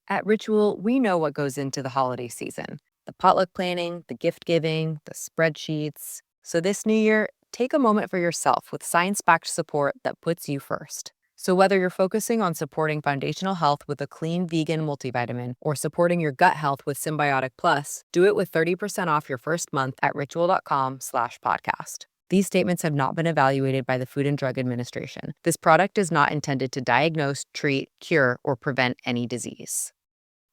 At Ritual, we know what goes into the holiday season: the potluck planning, the gift giving, the spreadsheets. So this new year, take a moment for yourself with science backed support that puts you first. So, whether you're focusing on supporting foundational health with a clean vegan multivitamin or supporting your gut health with Symbiotic Plus, do it with 30% off your first month at ritual.com/podcast. These statements have not been evaluated by the Food and Drug Administration. This product is not intended to diagnose, treat, cure, or prevent any disease.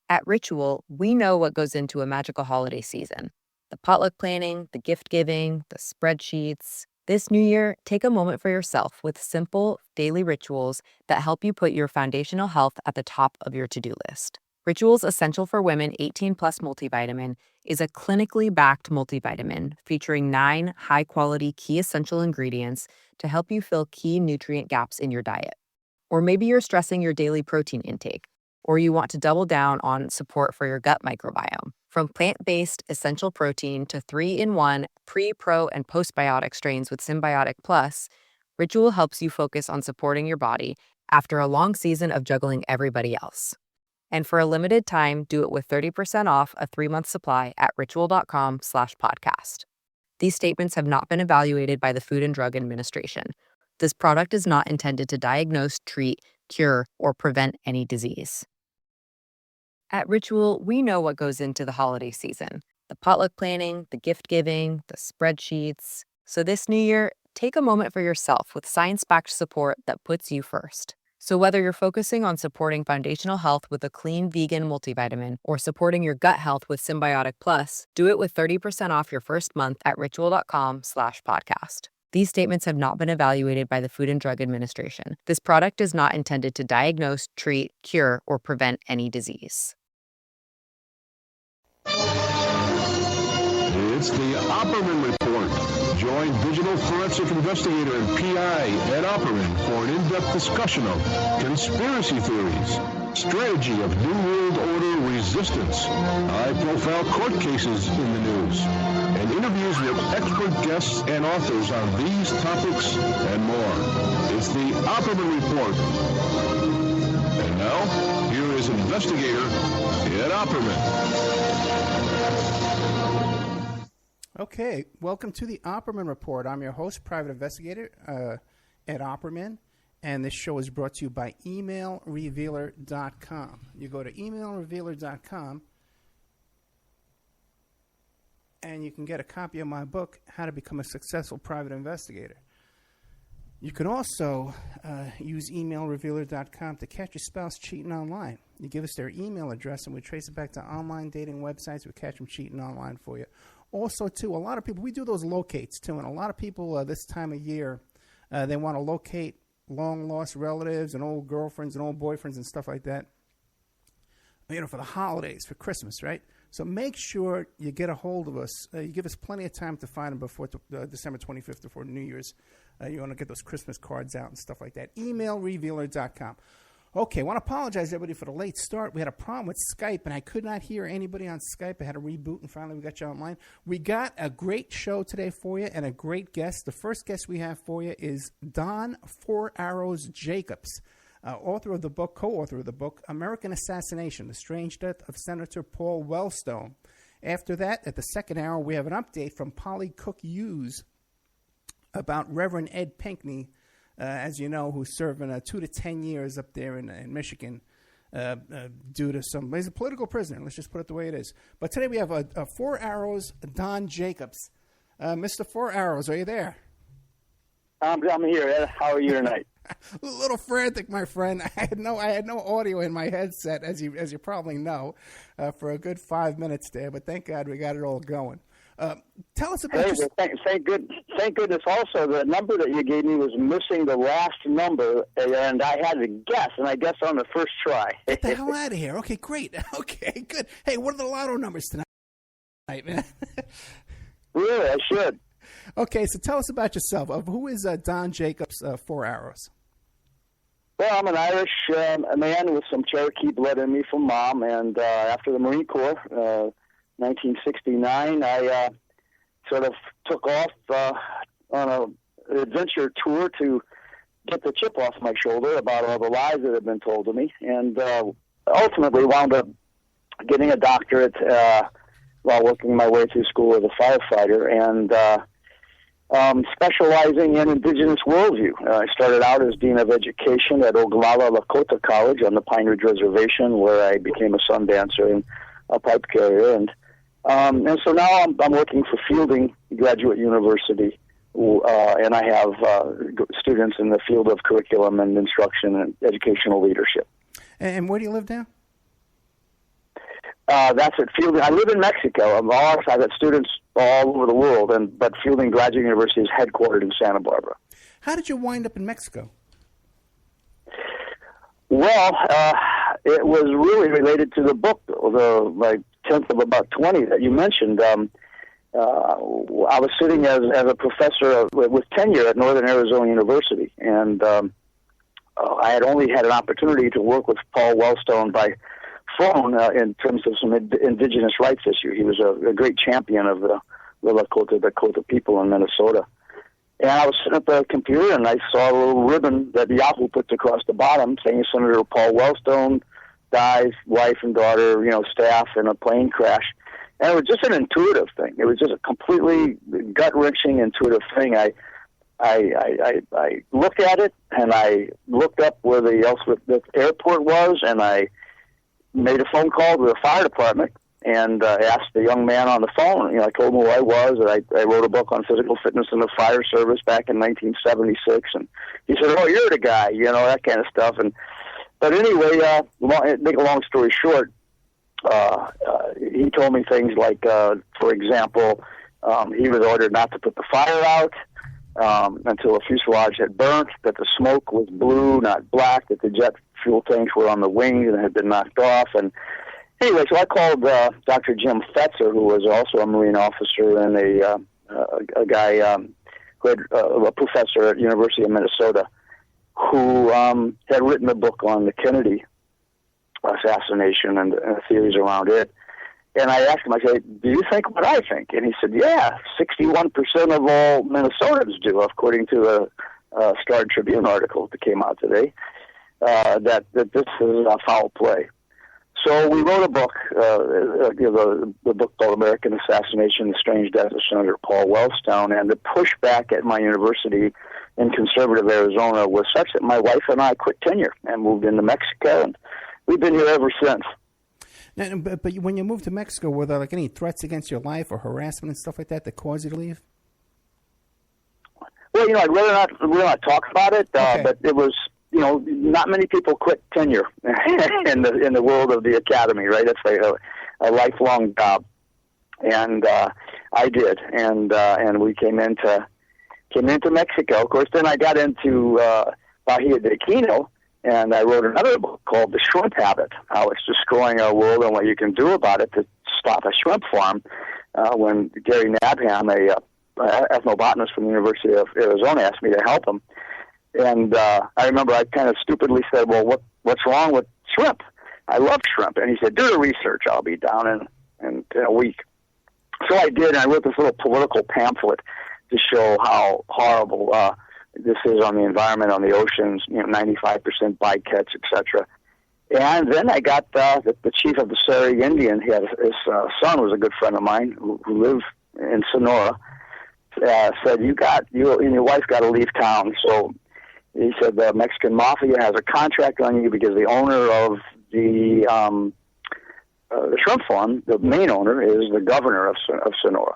At Ritual, we know what goes into a magical holiday season: the potluck planning, the gift giving, the spreadsheets. This new year, take a moment for yourself with simple, daily rituals that help you put your foundational health at the top of your to do list. Rituals Essential for Women 18 Plus Multivitamin is a clinically backed multivitamin featuring 9 high quality key essential ingredients to help you fill key nutrient gaps in your diet. Or maybe you're stressing your daily protein intake, or you want to double down on support for your gut microbiome. From plant-based essential protein to 3-in-1 pre, pro, and postbiotic strains with Symbiotic Plus, Ritual helps you focus on supporting your body after a long season of juggling everybody else. And for a limited time, do it with 30% off a 3-month supply at ritual.com/podcast. These statements have not been evaluated by the Food and Drug Administration. This product is not intended to diagnose, treat, cure, or prevent any disease. At Ritual, we know what goes into the holiday season: the potluck planning, the gift giving, the spreadsheets. So this new year, take a moment for yourself with science backed support that puts you first. So, whether you're focusing on supporting foundational health with a clean vegan multivitamin or supporting your gut health with Symbiotic Plus, do it with 30% off your first month at ritual.com/podcast. These statements have not been evaluated by the Food and Drug Administration. This product is not intended to diagnose, treat, cure, or prevent any disease. It's the Opperman Report. Join digital forensic investigator and PI Ed Opperman for an in-depth discussion of conspiracy theories, strategy of New World Order resistance, high-profile court cases in the news, and interviews with expert guests and authors on these topics and more. It's the Opperman Report. And now, here is investigator Ed Opperman. Okay, welcome to the Opperman Report. I'm your host, private investigator Ed Opperman, and this show is brought to you by emailrevealer.com. You go to emailrevealer.com, and you can get a copy of my book, How to Become a Successful Private Investigator. You can also use emailrevealer.com to catch your spouse cheating online. You give us their email address, and we trace it back to online dating websites. We catch them cheating online for you. Also, too, a lot of people, we do those locates, too, and a lot of people this time of year, they want to locate long-lost relatives and old girlfriends and old boyfriends and stuff like that, you know, for the holidays, for Christmas, right? So make sure you get a hold of us. You give us plenty of time to find them before December 25th, before New Year's. You want to get those Christmas cards out and stuff like that. Emailrevealer.com. Okay, I want to apologize, everybody, for the late start. We had a problem with Skype, and I could not hear anybody on Skype. I had to reboot, and finally we got you online. We got a great show today for you and a great guest. The first guest we have for you is Don Four Arrows Jacobs, author of the book, co-author of the book, American Assassination, The Strange Death of Senator Paul Wellstone. After that, at the second hour, we have an update from Cooke Hughes about Reverend Ed Pinkney, as you know, who's serving 2 to 10 years up there in Michigan due to some... He's a political prisoner. Let's just put it the way it is. But today we have a Four Arrows, Don Jacobs. Mr. Four Arrows, are you there? I'm here, Ed. How are you tonight? A little frantic, my friend. I had no audio in my headset, as you probably know, for a good 5 minutes there. But thank God we got it all going. Tell us about thank goodness also the number that you gave me was missing the last number, and I had to guess, and I guessed on the first try. Get the hell out of here. Okay, great. Okay, good. Hey, what are the lotto numbers tonight, man? Really, I should. Okay, so tell us about yourself. Who is Don Jacobs, Four Arrows? Well, I'm an Irish man with some Cherokee blood in me from Mom, and after the Marine Corps, 1969, I sort of took off on an adventure tour to get the chip off my shoulder about all the lies that had been told to me. And ultimately wound up getting a doctorate while working my way through school as a firefighter, and specializing in indigenous worldview. I started out as Dean of Education at Oglala Lakota College on the Pine Ridge Reservation, where I became a sun dancer and a pipe carrier. And so now I'm working for Fielding Graduate University, and I have students in the field of curriculum and instruction and educational leadership. And where do you live now? That's at Fielding. I live in Mexico. I've got students all over the world, but Fielding Graduate University is headquartered in Santa Barbara. How did you wind up in Mexico? Well, it was really related to the book, my 10th of about 20 that you mentioned. I was sitting as a professor with tenure at Northern Arizona University, and I had only had an opportunity to work with Paul Wellstone by phone in terms of some indigenous rights issue. He was a great champion of the Dakota people in Minnesota. And I was sitting at the computer, and I saw a little ribbon that Yahoo put across the bottom saying Senator Paul Wellstone dies, wife and daughter, staff in a plane crash. And it was just an intuitive thing. It was just a completely gut-wrenching, intuitive thing. I looked at it, and I looked up where the Ellsworth airport was, and I made a phone call to the fire department and asked the young man on the phone. I told him who I was, and I wrote a book on physical fitness in the fire service back in 1976. And he said, "Oh, you're the guy," that kind of stuff. But anyway, make a long story short, he told me things like, for example, he was ordered not to put the fire out until the fuselage had burnt, that the smoke was blue, not black, that the jet fuel tanks were on the wings and had been knocked off. And anyway, so I called Dr. Jim Fetzer, who was also a Marine officer and a guy who had a professor at University of Minnesota, who had written a book on the Kennedy assassination and the theories around it. And I asked him, I said, "Do you think what I think?" And he said, "Yeah, 61% of all Minnesotans do, according to a Star Tribune article that came out today, that this is a foul play." So we wrote a book, the book called American Assassination, The Strange Death of Senator Paul Wellstone, and the pushback at my university in conservative Arizona was such that my wife and I quit tenure and moved into Mexico, and we've been here ever since. Now, but when you moved to Mexico, were there any threats against your life or harassment and stuff like that caused you to leave? Well, I'd rather not talk about it, Okay. but it was, not many people quit tenure in the world of the academy, right? It's a lifelong job, and I did, and we came into Mexico. Of course, then I got into Bahia de Quino, and I wrote another book called The Shrimp Habit, how it's destroying our world and what you can do about it to stop a shrimp farm. When Gary Nabham, a ethnobotanist from the University of Arizona, asked me to help him. And I remember I kind of stupidly said, "Well, what's wrong with shrimp? I love shrimp." And he said, "Do the research. I'll be down in a week." So I did, and I wrote this little political pamphlet to show how horrible this is on the environment, on the oceans, 95% bycatch, etc. And then I got the chief of the Seri Indian. His son was a good friend of mine who lived in Sonora. Said, "You and your wife got to leave town." So he said the Mexican mafia has a contract on you because the owner of the shrimp farm, the main owner, is the governor of Sonora.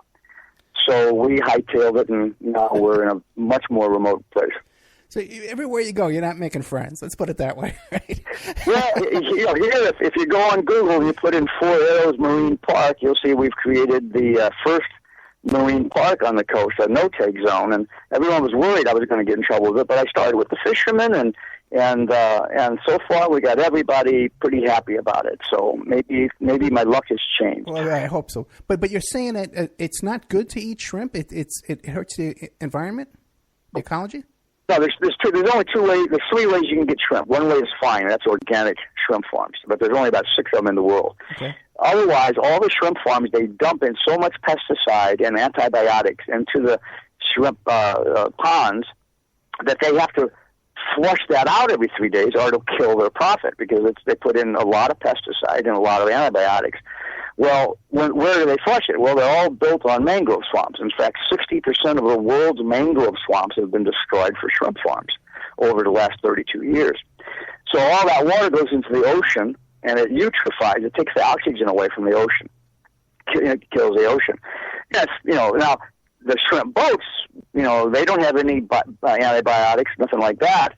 So we hightailed it, and now we're in a much more remote place. So everywhere you go, you're not making friends. Let's put it that way, right? Well, here, if you go on Google and you put in Four Arrows Marine Park, you'll see we've created the first marine park on the coast, a no-take zone, and everyone was worried I was going to get in trouble with it, but I started with the fishermen, and so far we got everybody pretty happy about it. So maybe my luck has changed. Well, I hope so. But you're saying that it's not good to eat shrimp. It hurts the environment, the ecology. No, there's only two ways. There's three ways you can get shrimp. One way is fine, that's organic shrimp farms, but there's only about 6 of them in the world. Okay. Otherwise, all the shrimp farms, they dump in so much pesticide and antibiotics into the shrimp ponds that they have to flush that out every 3 days or it'll kill their profit because they put in a lot of pesticide and a lot of antibiotics. Well, where do they flush it? Well, they're all built on mangrove swamps. In fact, 60% of the world's mangrove swamps have been destroyed for shrimp farms over the last 32 years. So all that water goes into the ocean, and it eutrophies. It takes the oxygen away from the ocean. It kills the ocean. Yes, now the shrimp boats, they don't have any antibiotics, nothing like that.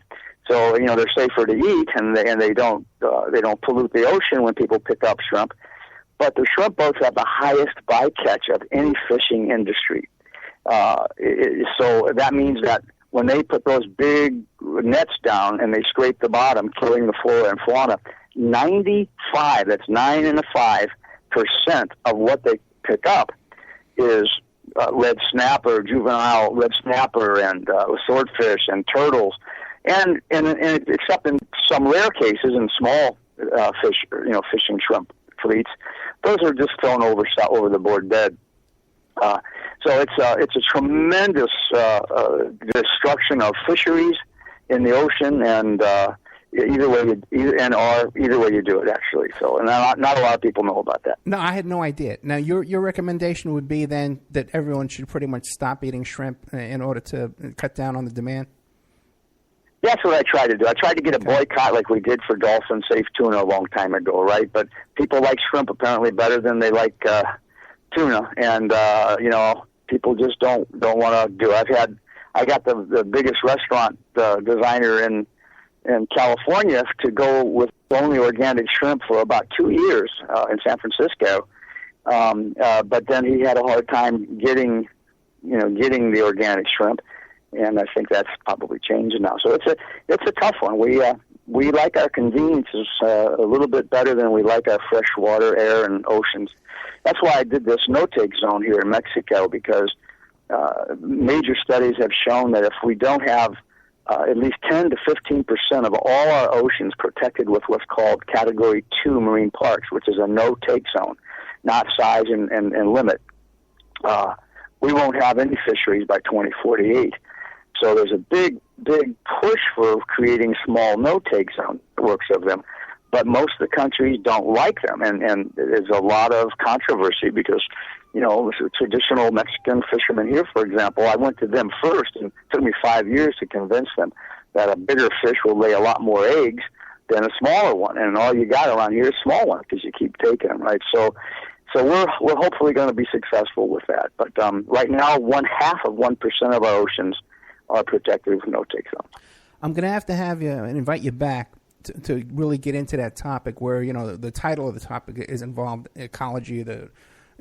So, they're safer to eat, and they don't pollute the ocean when people pick up shrimp. But the shrimp boats have the highest bycatch of any fishing industry. So that means that when they put those big nets down and they scrape the bottom, killing the flora and fauna, 95, that's 9 and a 5% of what they pick up is red snapper, juvenile red snapper, and swordfish and turtles, and except in some rare cases in small fish, fishing shrimp fleets, those are just thrown over the board dead. So it's a tremendous destruction of fisheries in the ocean, and either way you do it, actually. So, and not a lot of people know about that. No, I had no idea. Now, your recommendation would be then that everyone should pretty much stop eating shrimp in order to cut down on the demand? That's what I tried to do. I tried to get a boycott like we did for dolphin-safe tuna a long time ago, right? But people like shrimp apparently better than they like tuna, and people just don't want to do it. I got the biggest restaurant designer in California to go with only organic shrimp for about 2 years in San Francisco, but then he had a hard time getting the organic shrimp. And I think that's probably changing now. So it's a tough one. We like our conveniences a little bit better than we like our fresh water, air, and oceans. That's why I did this no-take zone here in Mexico, because major studies have shown that if we don't have at least 10 to 15% of all our oceans protected with what's called Category 2 marine parks, which is a no-take zone, not size and limit, we won't have any fisheries by 2048. So there's a big push for creating small no-take zone networks of them, but most of the countries don't like them, and there's a lot of controversy because, traditional Mexican fishermen here, for example, I went to them first, and it took me 5 years to convince them that a bigger fish will lay a lot more eggs than a smaller one, and all you got around here is small ones because you keep taking them, right? So we're hopefully going to be successful with that, but right now, 0.5% of our oceans are protected with no-take zone. I'm going to have you and invite you back to really get into that topic where, the title of the topic is involved ecology.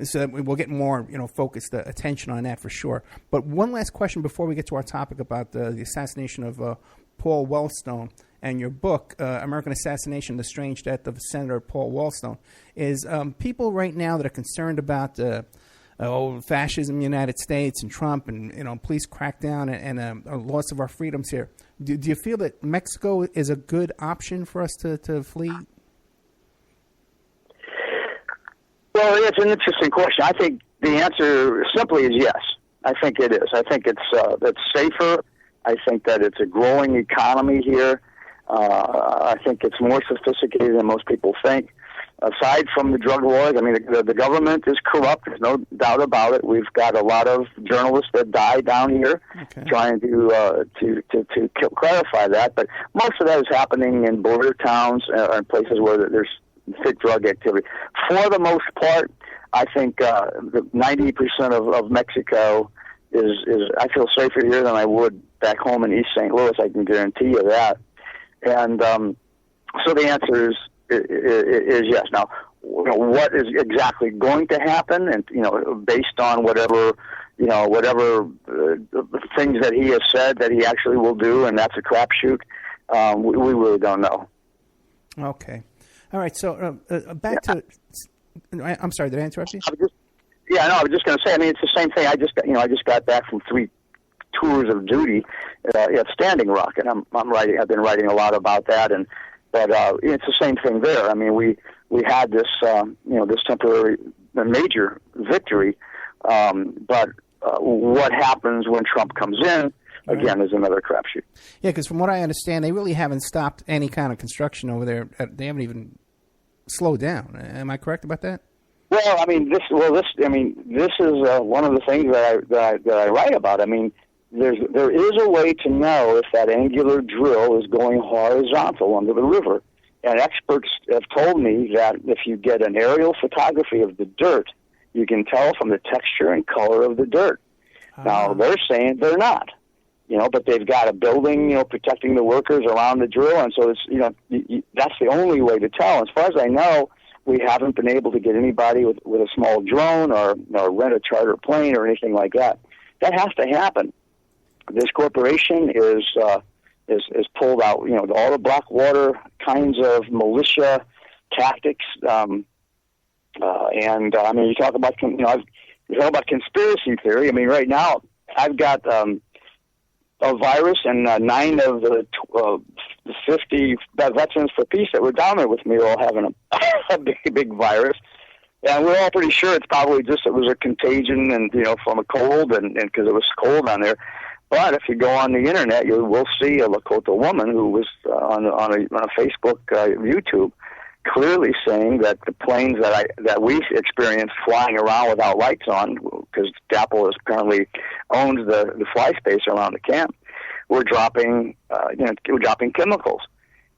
So we'll get more, focused attention on that for sure. But one last question before we get to our topic about the assassination of Paul Wellstone and your book, American Assassination, The Strange Death of Senator Paul Wellstone, is people right now that are concerned about fascism in the United States and Trump and police crackdown and a loss of our freedoms here. Do you feel that Mexico is a good option for us to flee? Well, it's an interesting question. I think the answer simply is yes. I think it is. I think it's safer. I think that it's a growing economy here. I think it's more sophisticated than most people think. Aside from the drug wars, I mean, the government is corrupt. There's no doubt about it. We've got a lot of journalists that die down here trying to clarify that. But most of that is happening in border towns and places where there's thick drug activity. For the most part, I think 90% of Mexico is I feel safer here than I would back home in East St. Louis. I can guarantee you that. And so the answer is yes. Now, what is exactly going to happen, and based on whatever things that he has said that he actually will do, and that's a crapshoot. We really don't know. Okay, all right. So back to. I'm sorry. Did I interrupt you? I was just going to say. I mean, it's the same thing. I just got back from 3 tours of duty at Standing Rock, and I've been writing a lot about that, but it's the same thing there. I mean, we had this this temporary major victory, but what happens when Trump comes in? again, is another crapshoot. Yeah, because from what I understand, they really haven't stopped any kind of construction over there. They haven't even slowed down. Am I correct about that? Well, I mean, this is one of the things that I write about. I mean, there is a way to know if that angular drill is going horizontal under the river, and experts have told me that if you get an aerial photography of the dirt, you can tell from the texture and color of the dirt. Now they're saying they're not, but they've got a building, protecting the workers around the drill, and so it's, that's the only way to tell. As far as I know, we haven't been able to get anybody with a small drone or rent a charter plane or anything like that. That has to happen. This corporation is pulled out, all the Blackwater kinds of militia tactics, and I mean, you talk about conspiracy theory. I mean, right now I've got a virus, and 9 of the 50 veterans for peace that were down there with me are all having a big virus. And we're all pretty sure it's probably it was a contagion and, from a cold and because it was cold on there. But if you go on the internet, you will see a Lakota woman who was on a Facebook, YouTube, clearly saying that the planes that we experienced flying around without lights on, because DAPL apparently owns the fly space around the camp, were dropping chemicals.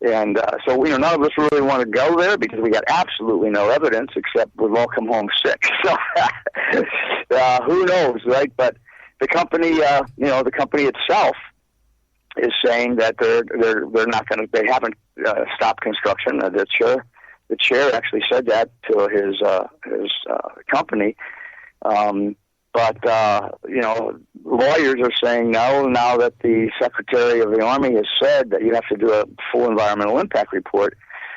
And so none of us really want to go there because we got absolutely no evidence except we've all come home sick. So who knows, right? But the company, the company itself is saying that they're not going to. They haven't stopped construction. The chair actually said that to his company. But lawyers are saying no, now that the Secretary of the Army has said that you have to do a full environmental impact report.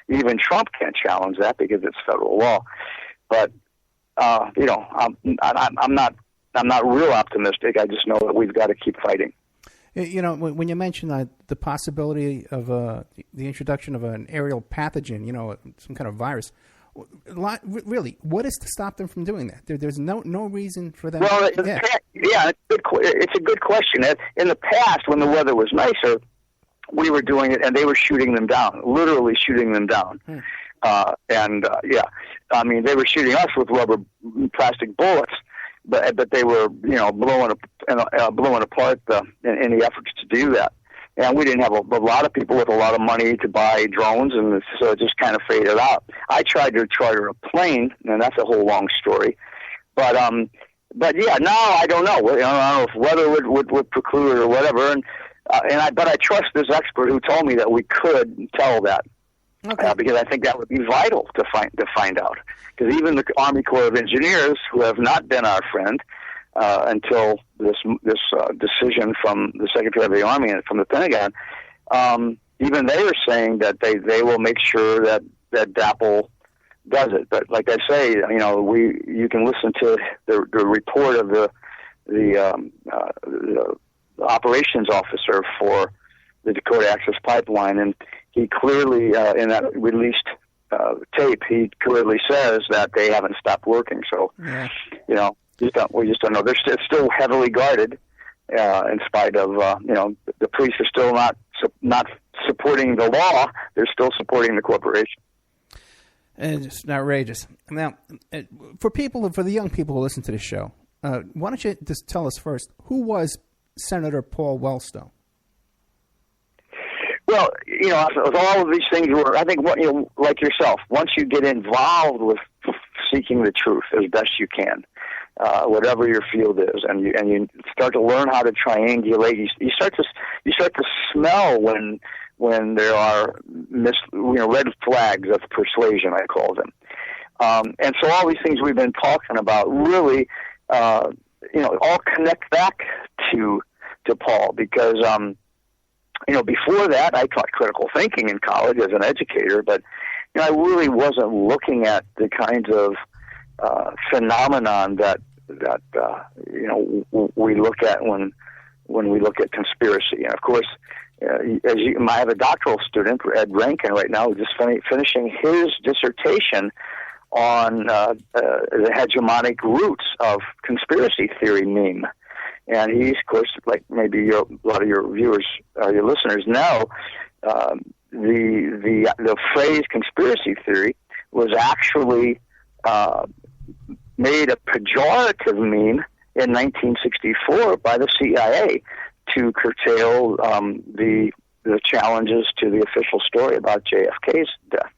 Even Trump can't challenge that because it's federal law. But I'm not real optimistic. I just know that we've got to keep fighting. When you mentioned the possibility of the introduction of an aerial pathogen, some kind of virus, really, what is to stop them from doing that? There's no reason for them. Well, it's a good question. In the past, when the weather was nicer, we were doing it, and they were shooting them down, literally shooting them down. I mean, they were shooting us with rubber plastic bullets. But they were, blowing apart in the efforts to do that. And we didn't have a lot of people with a lot of money to buy drones, and so it just kind of faded out. I tried to charter a plane, and that's a whole long story. But yeah, now I don't know. I don't know if weather would preclude it or whatever. But I trust this expert who told me that we could tell that. Okay. Because I think that would be vital to find out. Because even the Army Corps of Engineers, who have not been our friend until this decision from the Secretary of the Army and from the Pentagon, even they are saying that they will make sure that DAPL does it. But like I say, you can listen to the report of the operations officer for the Dakota Access Pipeline, and he clearly, in that released tape, he clearly says that they haven't stopped working. So, we just don't know. It's still heavily guarded, in spite of, the police are still not supporting the law. They're still supporting the corporation. And it's outrageous. Now, for the young people who listen to this show, why don't you just tell us first, who was Senator Paul Wellstone? Well, all of these things were, I think, like yourself, once you get involved with seeking the truth as best you can, whatever your field is, and you start to learn how to triangulate, you start to smell when there are red flags of persuasion, I call them. And so all these things we've been talking about really, all connect back to Paul, because before that, I taught critical thinking in college as an educator, but I really wasn't looking at the kinds of phenomenon that we look at when we look at conspiracy. And of course, I have a doctoral student, Ed Rankin, right now, who's just finishing his dissertation on the hegemonic roots of conspiracy theory meme. And he's, of course, like maybe a lot of your viewers, your listeners know, the phrase conspiracy theory was actually made a pejorative mean in 1964 by the CIA to curtail the challenges to the official story about JFK's death.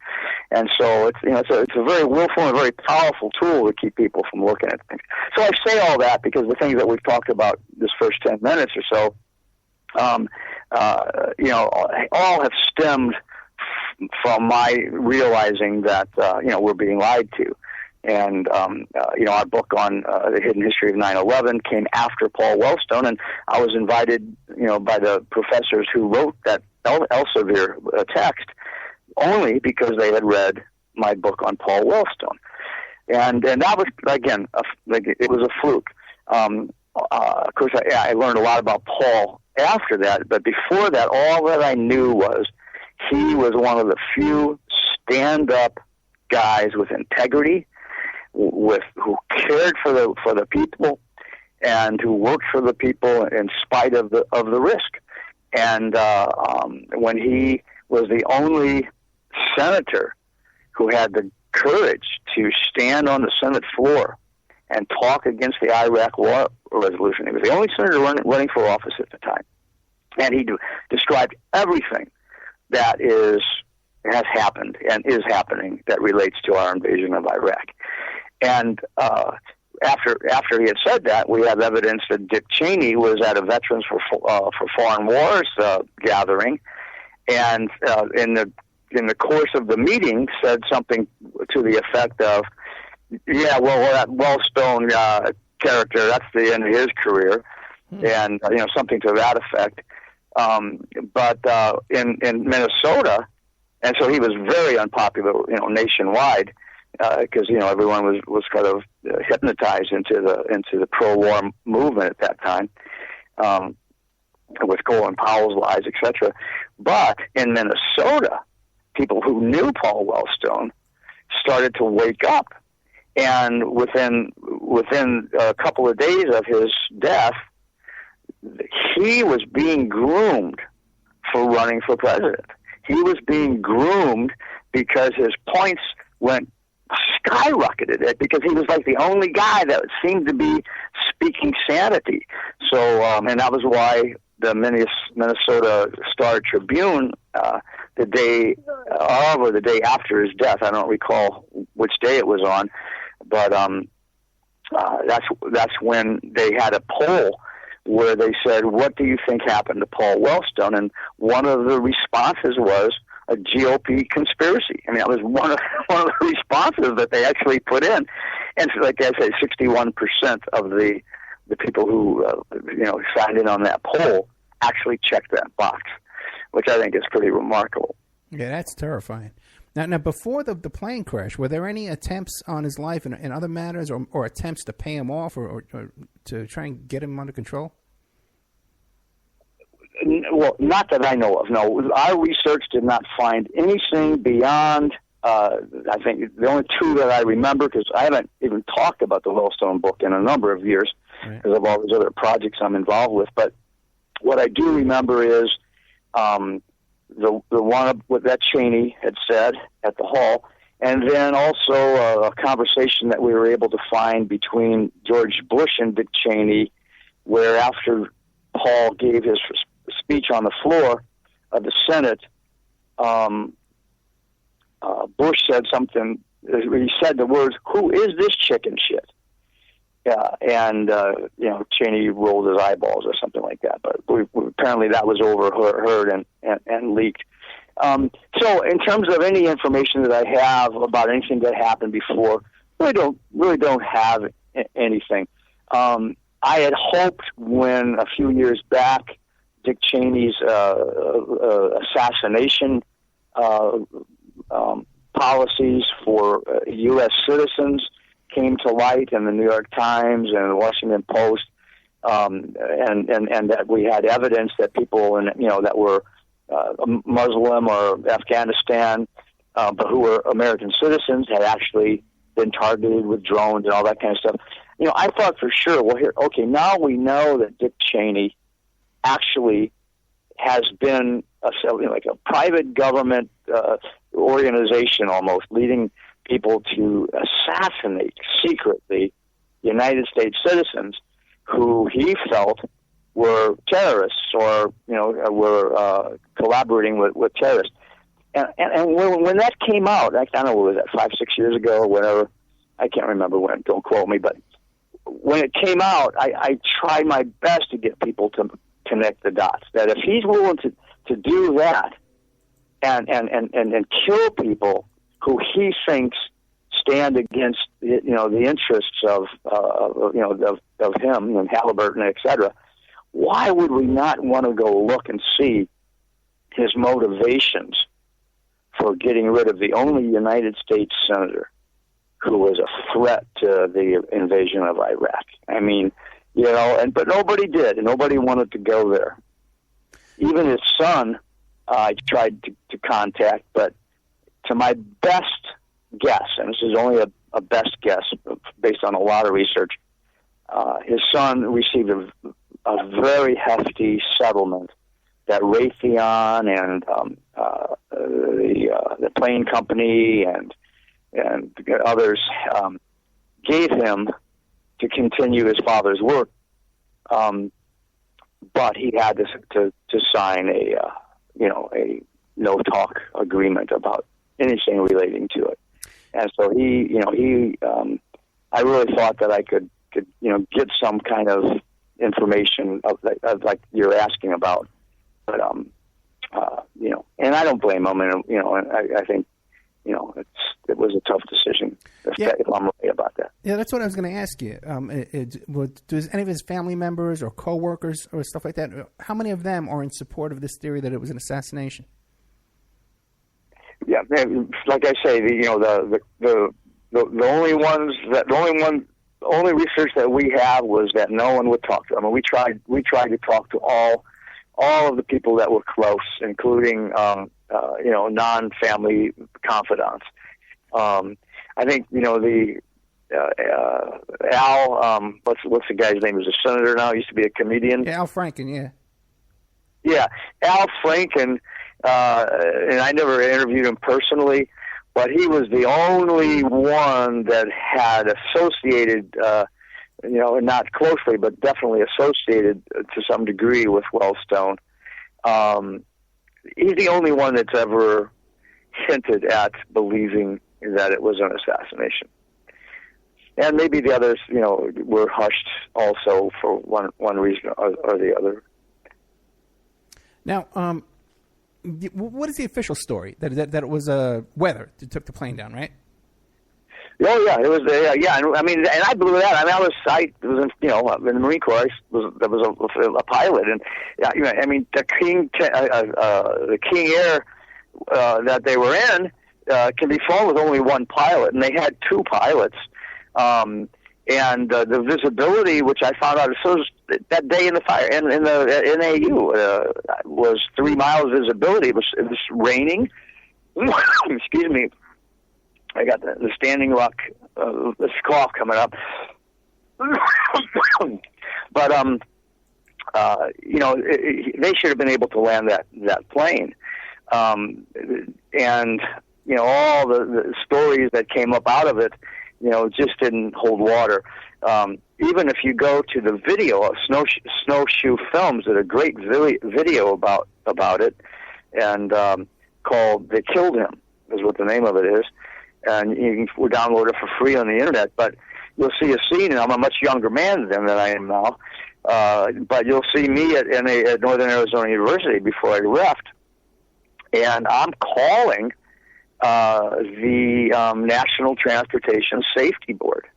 And so it's a very willful and very powerful tool to keep people from looking at things. So I say all that because the things that we've talked about this first 10 minutes or so, all have stemmed from my realizing that we're being lied to. And our book on the hidden history of 9/11 came after Paul Wellstone, and I was invited, by the professors who wrote that Elsevier text only because they had read my book on Paul Wellstone, and that was again it was a fluke. Of course, I learned a lot about Paul after that, but before that, all that I knew was he was one of the few stand-up guys with integrity, who cared for the people, and who worked for the people in spite of the risk. And when he was the only senator who had the courage to stand on the Senate floor and talk against the Iraq War resolution, he was the only senator running for office at the time, and he described everything that has happened and is happening that relates to our invasion of Iraq. And after he had said that, we have evidence that Dick Cheney was at a Veterans for Foreign Wars gathering, and in the course of the meeting said something to the effect of, that Wellstone character, that's the end of his career, and something to that effect. But in Minnesota, and so he was very unpopular, nationwide, because everyone was kind of hypnotized into the pro-war movement at that time, with Colin Powell's lies, etc. But in Minnesota, people who knew Paul Wellstone started to wake up, and within a couple of days of his death, he was being groomed for running for president. He was being groomed because his points went skyrocketed, because he was like the only guy that seemed to be speaking sanity. So, and that was why the Minnesota Star-Tribune, the day of or the day after his death, I don't recall which day it was on, but that's when they had a poll where they said, "What do you think happened to Paul Wellstone?" And one of the responses was a GOP conspiracy. I mean, that was one of the responses that they actually put in. And so, like I said, 61% of the people who signed in on that poll actually checked that box, which I think is pretty remarkable. Yeah, that's terrifying. Now, before the plane crash, were there any attempts on his life in other matters, or attempts to pay him off, or to try and get him under control? Well, not that I know of, no. Our research did not find anything beyond, I think, the only two that I remember, because I haven't even talked about the Wellstone book in a number of years, because of all these other projects I'm involved with. But what I do remember is the one that Cheney had said at the hall, and then also a conversation that we were able to find between George Bush and Dick Cheney, where after Paul gave his speech on the floor of the Senate, Bush said something. He said the words, "Who is this chicken shit?" And Cheney rolled his eyeballs or something like that. But apparently that was overheard and leaked. So in terms of any information that I have about anything that happened before, really don't have anything. I had hoped when a few years back Dick Cheney's assassination policies for U.S. citizens came to light in the New York Times and the Washington Post, and that we had evidence that people that were Muslim or Afghanistan, but who were American citizens, had actually been targeted with drones and all that kind of stuff. I thought for sure, well, here, okay, now we know that Dick Cheney actually has been like a private government organization almost, leading people to assassinate secretly United States citizens who he felt were terrorists or, were collaborating with terrorists. And when that came out, I don't know, what was that, 5-6 years ago or whatever? I can't remember when, don't quote me, but when it came out, I tried my best to get people to connect the dots, that if he's willing to do that and kill people who he thinks stand against the interests of him and Halliburton, etc., why would we not want to go look and see his motivations for getting rid of the only United States senator who was a threat to the invasion of Iraq? I mean, but nobody did, and nobody wanted to go there. Even his son, I tried to contact, but to my best guess, and this is only a best guess based on a lot of research, his son received a very hefty settlement that Raytheon and the plane company and others gave him to continue his father's work, but he had to sign a no-talk agreement about anything relating to it. And so I really thought that I could get some kind of information of like you're asking about, but and I don't blame him, and I think it was a tough decision if I'm right about that. Yeah, that's what I was going to ask you. Does any of his family members or coworkers or stuff like that, how many of them are in support of this theory that it was an assassination? Yeah, like I say, the only research that we have was that no one would talk to them. I mean, we tried to talk to all of the people that were close, including non-family confidants. I think the Al, what's the guy's name? He's a senator now. He used to be a comedian. Yeah, Al Franken. Yeah. Yeah, Al Franken. And I never interviewed him personally, but he was the only one that had associated, not closely, but definitely associated to some degree with Wellstone. He's the only one that's ever hinted at believing that it was an assassination. And maybe the others, were hushed also for one reason or the other. Now, what is the official story? That it was weather that took the plane down, right? Oh yeah, it was. Yeah, I mean, and I blew that. I mean, in the Marine Corps. There was a pilot, and I mean, the King Air that they were in can be flown with only one pilot, and they had two pilots. And the visibility, which I found out that day in the fire in the NAU, was 3 miles visibility. It was raining. Excuse me. I got the standing rock, this cough coming up. But they should have been able to land that plane. And all the stories that came up out of it, just didn't hold water. Even if you go to the video of Snowshoe Films, did a great video about it, and called "They Killed Him" is what the name of it is, and you can download it for free on the internet. But you'll see a scene, and I'm a much younger man than I am now, but you'll see me at Northern Arizona University before I left, and I'm calling the National Transportation Safety Board,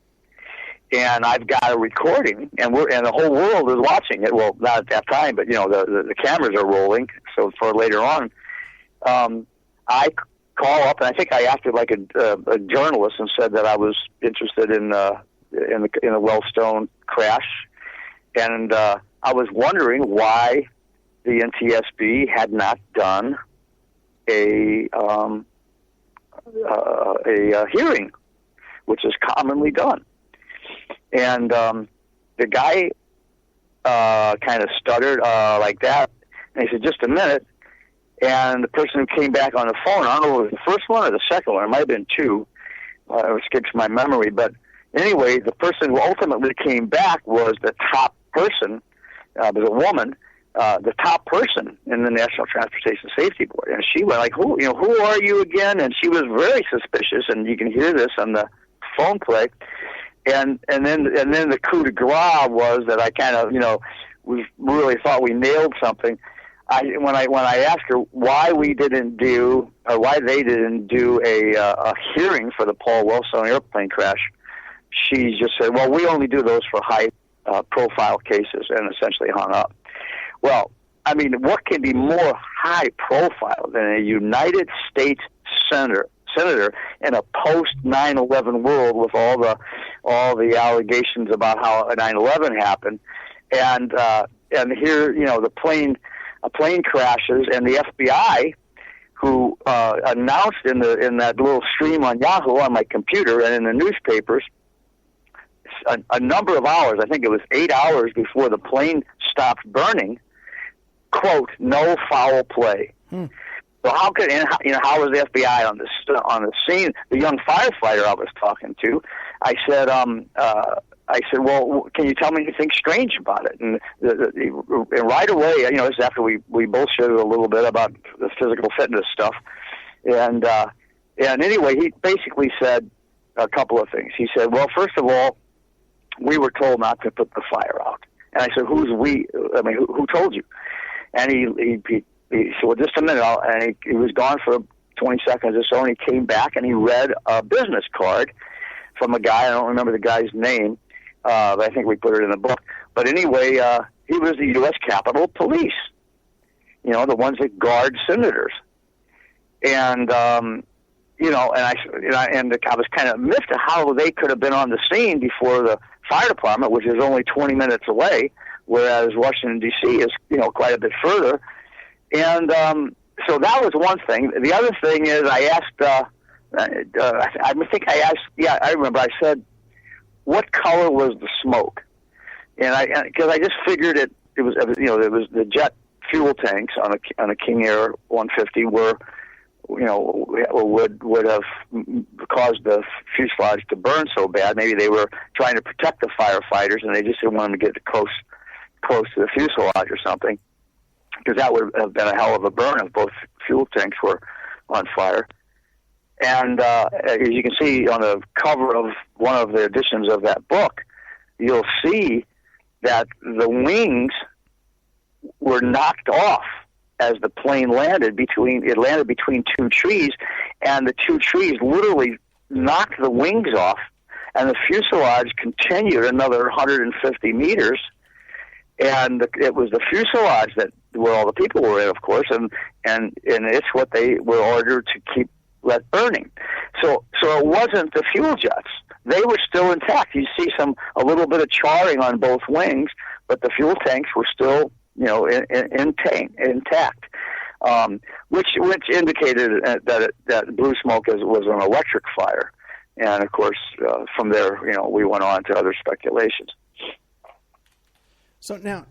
and I've got a recording, and the whole world is watching it. Well, not at that time, but the cameras are rolling. So for later on, I call up, and I think I acted like a journalist and said that I was interested in the Wellstone crash, and I was wondering why the NTSB had not done a hearing, which is commonly done. And the guy kind of stuttered like that. And he said, just a minute. And the person who came back on the phone, I don't know if it was the first one or the second one, it might have been two, it escapes my memory. But anyway, the person who ultimately came back was the top person, was a woman, the top person in the National Transportation Safety Board. And she went like, who are you again? And she was very suspicious, and you can hear this on the phone play. And then the coup de grace was that I kind of, we really thought we nailed something. When I asked her why they didn't do a hearing for the Paul Wellstone airplane crash, she just said, well, we only do those for high profile cases, and essentially hung up. Well, I mean, what can be more high profile than a United States senator in a post 9/11 world with all the allegations about how 9/11 happened, and here a plane crashes, and the FBI, who announced in that little stream on Yahoo on my computer and in the newspapers a number of hours, I think it was 8 hours before the plane stopped burning, quote, no foul play. So how was the FBI on the scene? The young firefighter I was talking to, I said, well, can you tell me anything strange about it? And right away, this is after we bullshitted a little bit about the physical fitness stuff, and anyway, he basically said a couple of things. He said, well, first of all, we were told not to put the fire out. And I said, who's we? I mean, who told you? And he said, well, just a minute. And he was gone for 20 seconds or so, and he came back and he read a business card from a guy. I don't remember the guy's name, but I think we put it in the book. But anyway, he was the U.S. Capitol Police, the ones that guard senators. And, I was kind of miffed at how they could have been on the scene before the fire department, which is only 20 minutes away, whereas Washington, D.C. is, quite a bit further. And so that was one thing. The other thing is I asked, I remember I said, what color was the smoke? And because I just figured it was the jet fuel tanks on a King Air 150 were, would have caused the fuselage to burn so bad. Maybe they were trying to protect the firefighters and they just didn't want them to get close to the fuselage or something, because that would have been a hell of a burn if both fuel tanks were on fire. And as you can see on the cover of one of the editions of that book, you'll see that the wings were knocked off as the plane landed between two trees, and the two trees literally knocked the wings off, and the fuselage continued another 150 meters, and it was the fuselage where all the people were in, of course, and it's what they were ordered to let burning. So it wasn't the fuel jets; they were still intact. You see a little bit of charring on both wings, but the fuel tanks were still intact, which indicated that blue smoke was an electric fire, and of course from there we went on to other speculations. So now,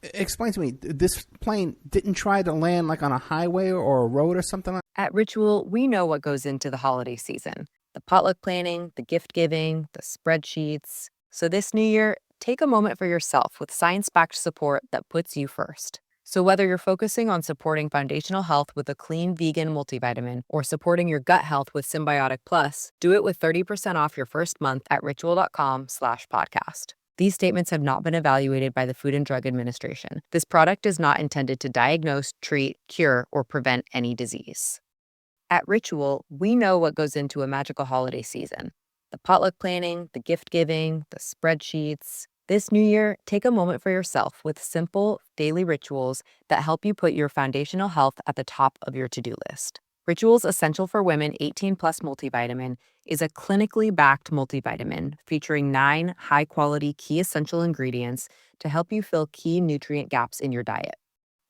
explain to me, this plane didn't try to land like on a highway or a road or something like that? At Ritual, we know what goes into the holiday season: the potluck planning, the gift giving, the spreadsheets. So this new year, take a moment for yourself with science-backed support that puts you first. So whether you're focusing on supporting foundational health with a clean vegan multivitamin or supporting your gut health with Symbiotic Plus, do it with 30% off your first month at ritual.com/podcast. These statements have not been evaluated by the Food and Drug Administration. This product is not intended to diagnose, treat, cure, or prevent any disease. At Ritual, we know what goes into a magical holiday season: the potluck planning, the gift giving, the spreadsheets. This new year, take a moment for yourself with simple daily rituals that help you put your foundational health at the top of your to-do list. Rituals Essential for Women 18 Plus Multivitamin is a clinically backed multivitamin featuring 9 high-quality key essential ingredients to help you fill key nutrient gaps in your diet.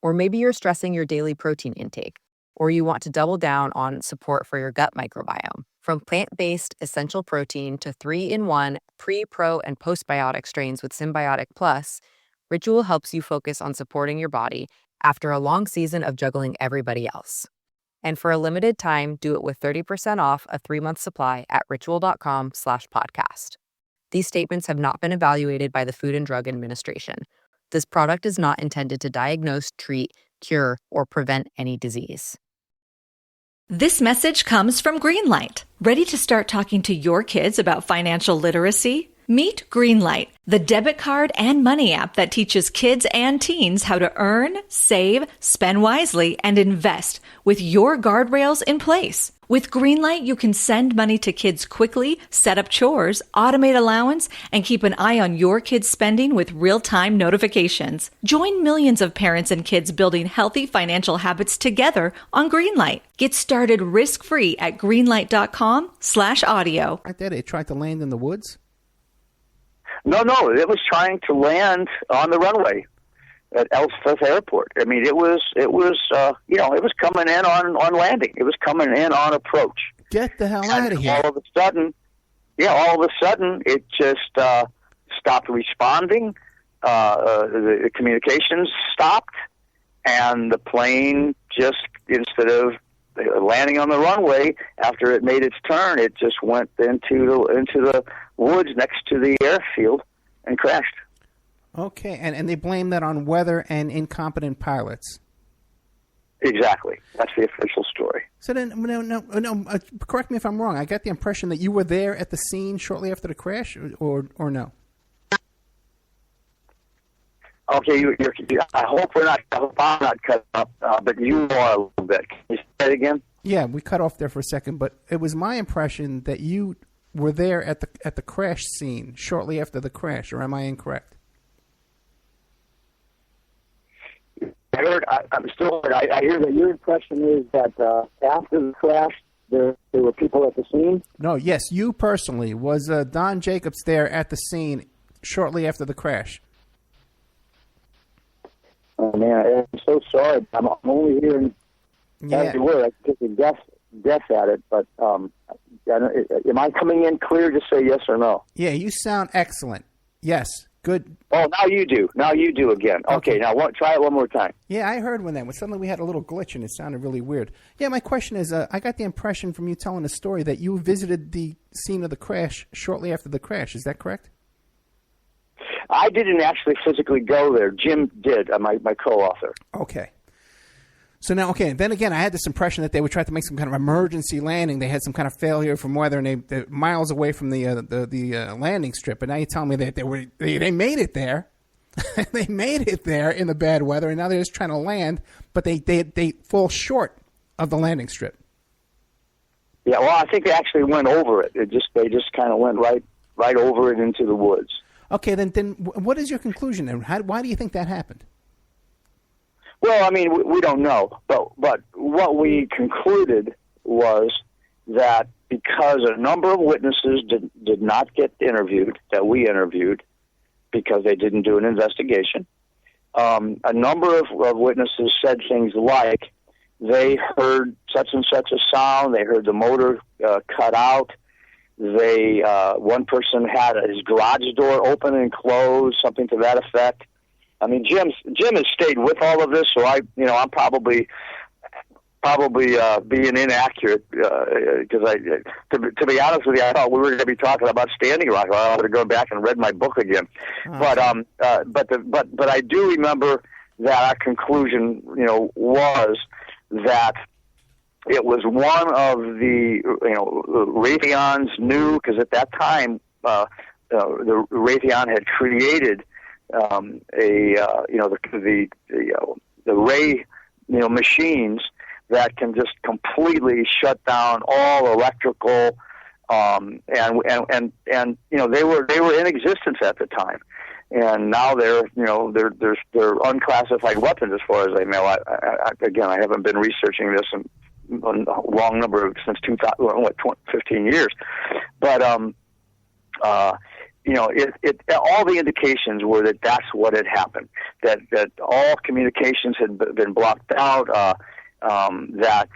Or maybe you're stressing your daily protein intake, or you want to double down on support for your gut microbiome. From plant-based essential protein to 3-in-1 pre, pro, and postbiotic strains with Symbiotic Plus, Ritual helps you focus on supporting your body after a long season of juggling everybody else. And for a limited time, do it with 30% off a 3-month supply at ritual.com/podcast. These statements have not been evaluated by the Food and Drug Administration. This product is not intended to diagnose, treat, cure, or prevent any disease. This message comes from Greenlight. Ready to start talking to your kids about financial literacy? Meet Greenlight, the debit card and money app that teaches kids and teens how to earn, save, spend wisely, and invest with your guardrails in place. With Greenlight, you can send money to kids quickly, set up chores, automate allowance, and keep an eye on your kids' spending with real-time notifications. Join millions of parents and kids building healthy financial habits together on Greenlight. Get started risk-free at greenlight.com/audio. Right there, they tried to land in the woods? No, it was trying to land on the runway at Elspeth Airport. I mean, it was coming in on landing. It was coming in on approach. Get the hell out of here. All of a sudden, it just stopped responding. The communications stopped, and the plane just, instead of landing on the runway after it made its turn, it just went into the woods next to the airfield and crashed. Okay, and they blame that on weather and incompetent pilots. Exactly. That's the official story. So then, no, correct me if I'm wrong. I got the impression that you were there at the scene shortly after the crash, or no? Okay, I hope I'm not cut up, but you are a little bit. Can you say that again? Yeah, we cut off there for a second, but it was my impression that you were there at the crash scene shortly after the crash, or am I incorrect? I hear that your impression is that after the crash, there were people at the scene? No, yes, you personally. Was Don Jacobs there at the scene shortly after the crash? Oh, man, I'm so sorry. I'm only hearing every word. I can take a guess at it, but am I coming in clear to say yes or no? Yeah, you sound excellent. Yes, good. Oh, now you do. Now you do again. Okay, now try it one more time. Yeah, I heard when suddenly we had a little glitch and it sounded really weird. Yeah, my question is, I got the impression from you telling the story that you visited the scene of the crash shortly after the crash. Is that correct? I didn't actually physically go there. Jim did, my co-author. Okay. So now, then again, I had this impression that they would try to make some kind of emergency landing. They had some kind of failure from weather, and they're miles away from the landing strip. But now you're telling me that they made it there. They made it there in the bad weather, and now they're just trying to land, but they fall short of the landing strip. Yeah, well, I think they actually went over it. They just kind of went right over it into the woods. Okay, then what is your conclusion then? Why do you think that happened? Well, I mean, we don't know, but what we concluded was that because a number of witnesses did not get interviewed, that we interviewed, because they didn't do an investigation, a number of witnesses said things like they heard such and such a sound, they heard the motor cut out, one person had his garage door open and closed, something to that effect. I mean, Jim has stayed with all of this, so I'm probably being inaccurate because to be honest with you, I thought we were going to be talking about Standing Rock. I would have gone back and read my book again. Oh. But I do remember that our conclusion, was that it was one of the Raytheon's new, because at that time the Raytheon had created the Ray machines that can just completely shut down all electrical and they were in existence at the time, and now they're unclassified weapons as far as I know. I haven't been researching this in a long number of since 15 years, but all the indications were that that's what had happened, that all communications had been blocked out, that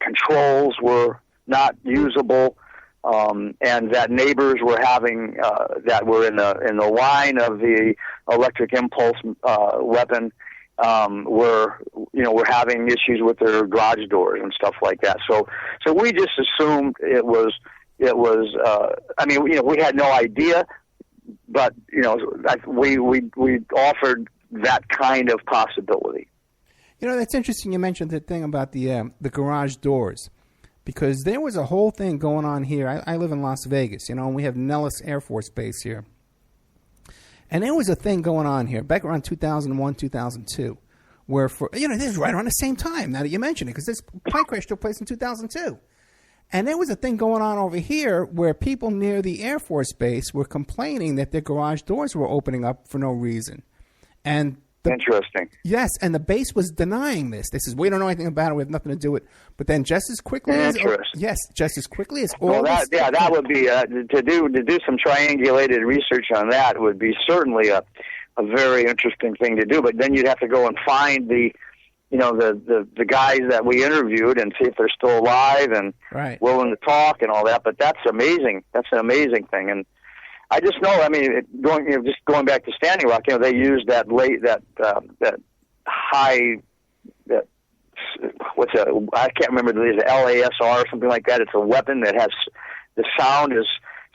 controls were not usable, and that neighbors were having that were in the line of the electric impulse weapon were having issues with their garage doors and stuff like that. So we just assumed it was. We had no idea, but we offered that kind of possibility. That's interesting. You mentioned the thing about the garage doors, because there was a whole thing going on here. I live in Las Vegas, and we have Nellis Air Force Base here. And there was a thing going on here back around 2001, 2002, where this is right around the same time, now that you mention it, because this plane crash took place in 2002. And there was a thing going on over here where people near the Air Force Base were complaining that their garage doors were opening up for no reason. And interesting. Yes, and the base was denying this. They says, we don't know anything about it. We have nothing to do with it. But then just as quickly as all that would be to do some triangulated research on that would be certainly a very interesting thing to do. But then you'd have to go and find the guys that we interviewed and see if they're still alive and willing to talk and all that. But that's amazing. That's an amazing thing. And I just know, going back to Standing Rock, they used that high, I can't remember, the LASR or something like that. It's a weapon that has, the sound is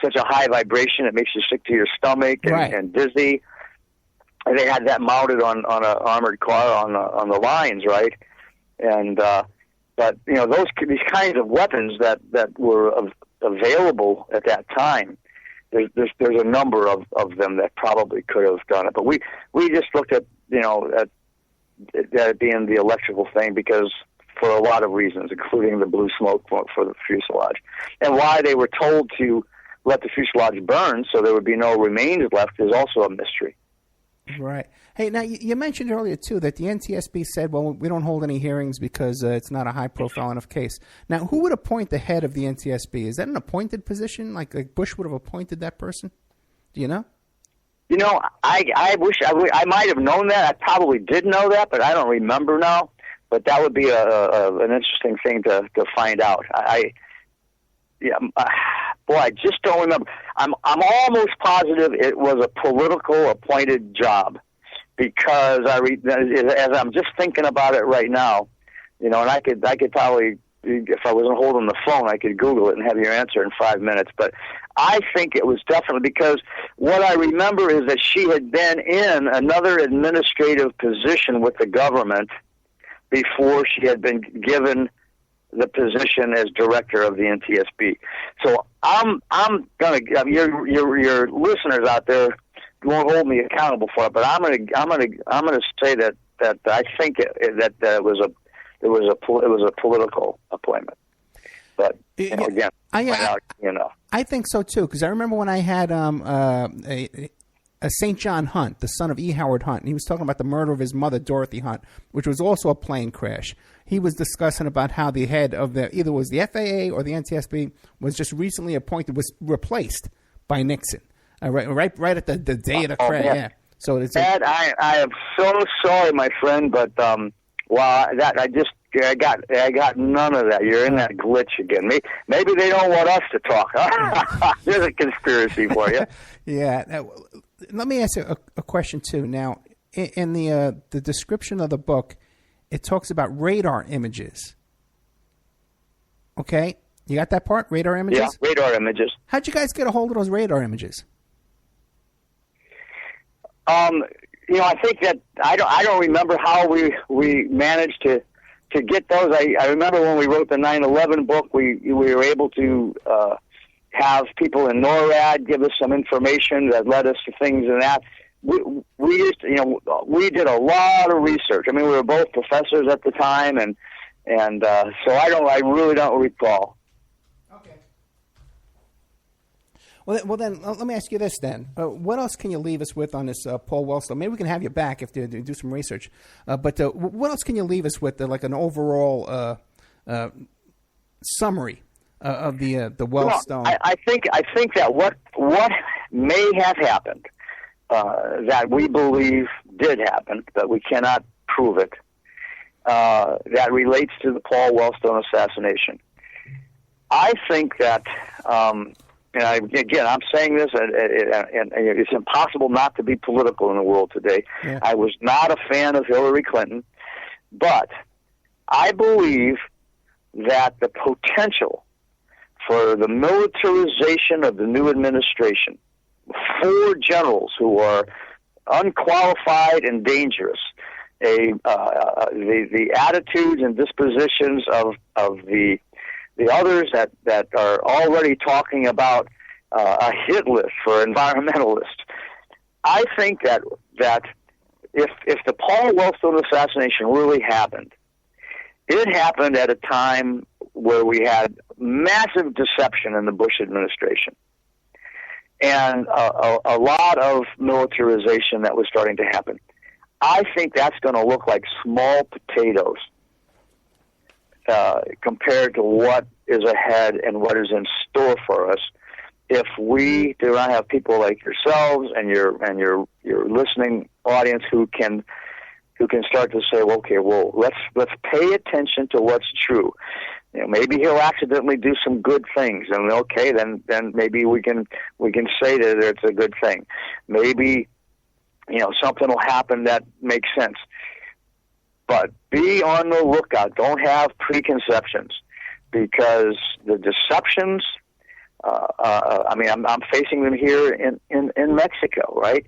such a high vibration it makes you sick to your stomach and dizzy. And they had that mounted on an armored car on the lines, right? And but these kinds of weapons that were available at that time, there's a number of them that probably could have done it. But we just looked at at it being the electrical thing because for a lot of reasons, including the blue smoke for the fuselage, and why they were told to let the fuselage burn so there would be no remains left is also a mystery. Right. Hey, now you mentioned earlier, too, that the NTSB said, well, we don't hold any hearings because it's not a high-profile enough case. Now, who would appoint the head of the NTSB? Is that an appointed position? Like Bush would have appointed that person? Do you know? I wish I might have known that. I probably did know that, but I don't remember now. But that would be an interesting thing to find out. I just don't remember. I'm almost positive it was a political appointed job, because as I'm just thinking about it right now, and I could probably, if I wasn't holding the phone, I could Google it and have your answer in 5 minutes. But I think it was definitely, because what I remember is that she had been in another administrative position with the government before she had been given the position as director of the NTSB. So I'm gonna, your listeners out there won't hold me accountable for it, but I'm gonna say that I think that it was a political appointment. But again, I think so too, because I remember when I had a St. John Hunt, the son of E. Howard Hunt, and he was talking about the murder of his mother, Dorothy Hunt, which was also a plane crash. He was discussing about how the head of either was the FAA or the NTSB was just recently appointed, was replaced by Nixon, right at the day of the crash. Yeah. So it's I am so sorry, my friend, but I got none of that. You're in that glitch again. Maybe they don't want us to talk. There's a conspiracy for you. Yeah. Now, let me ask you a question too. Now, in the description of the book, it talks about radar images. Okay, you got that part? Radar images. Yeah, radar images. How'd you guys get a hold of those radar images? I think that I don't remember how we managed to get those. I remember when we wrote the 9/11 book, we were able to have people in NORAD give us some information that led us to things and that. We used to, we did a lot of research. I mean, we were both professors at the time, and so I really don't recall. Okay. Well, then let me ask you this then. What else can you leave us with on this Paul Wellstone? Maybe we can have you back if you do some research. But what else can you leave us with, like an overall summary of the Wellstone? I think that what may have happened, that we believe did happen, but we cannot prove it, that relates to the Paul Wellstone assassination. I think that, and I'm saying this, and it's impossible not to be political in the world today. Yeah. I was not a fan of Hillary Clinton, but I believe that the potential for the militarization of the new administration, 4 generals who are unqualified and dangerous, the attitudes and dispositions of the others that are already talking about a hit list for environmentalists. I think that if the Paul Wellstone assassination really happened, it happened at a time where we had massive deception in the Bush administration and a lot of militarization that was starting to happen. I think that's going to look like small potatoes compared to what is ahead and what is in store for us if we do not have people like yourselves and your listening audience who can start to say, well, okay, well, let's pay attention to what's true. You know, maybe he'll accidentally do some good things, and okay, then maybe we can say that it's a good thing. Maybe something will happen that makes sense. But be on the lookout. Don't have preconceptions, because the deceptions. I'm facing them here in Mexico, right?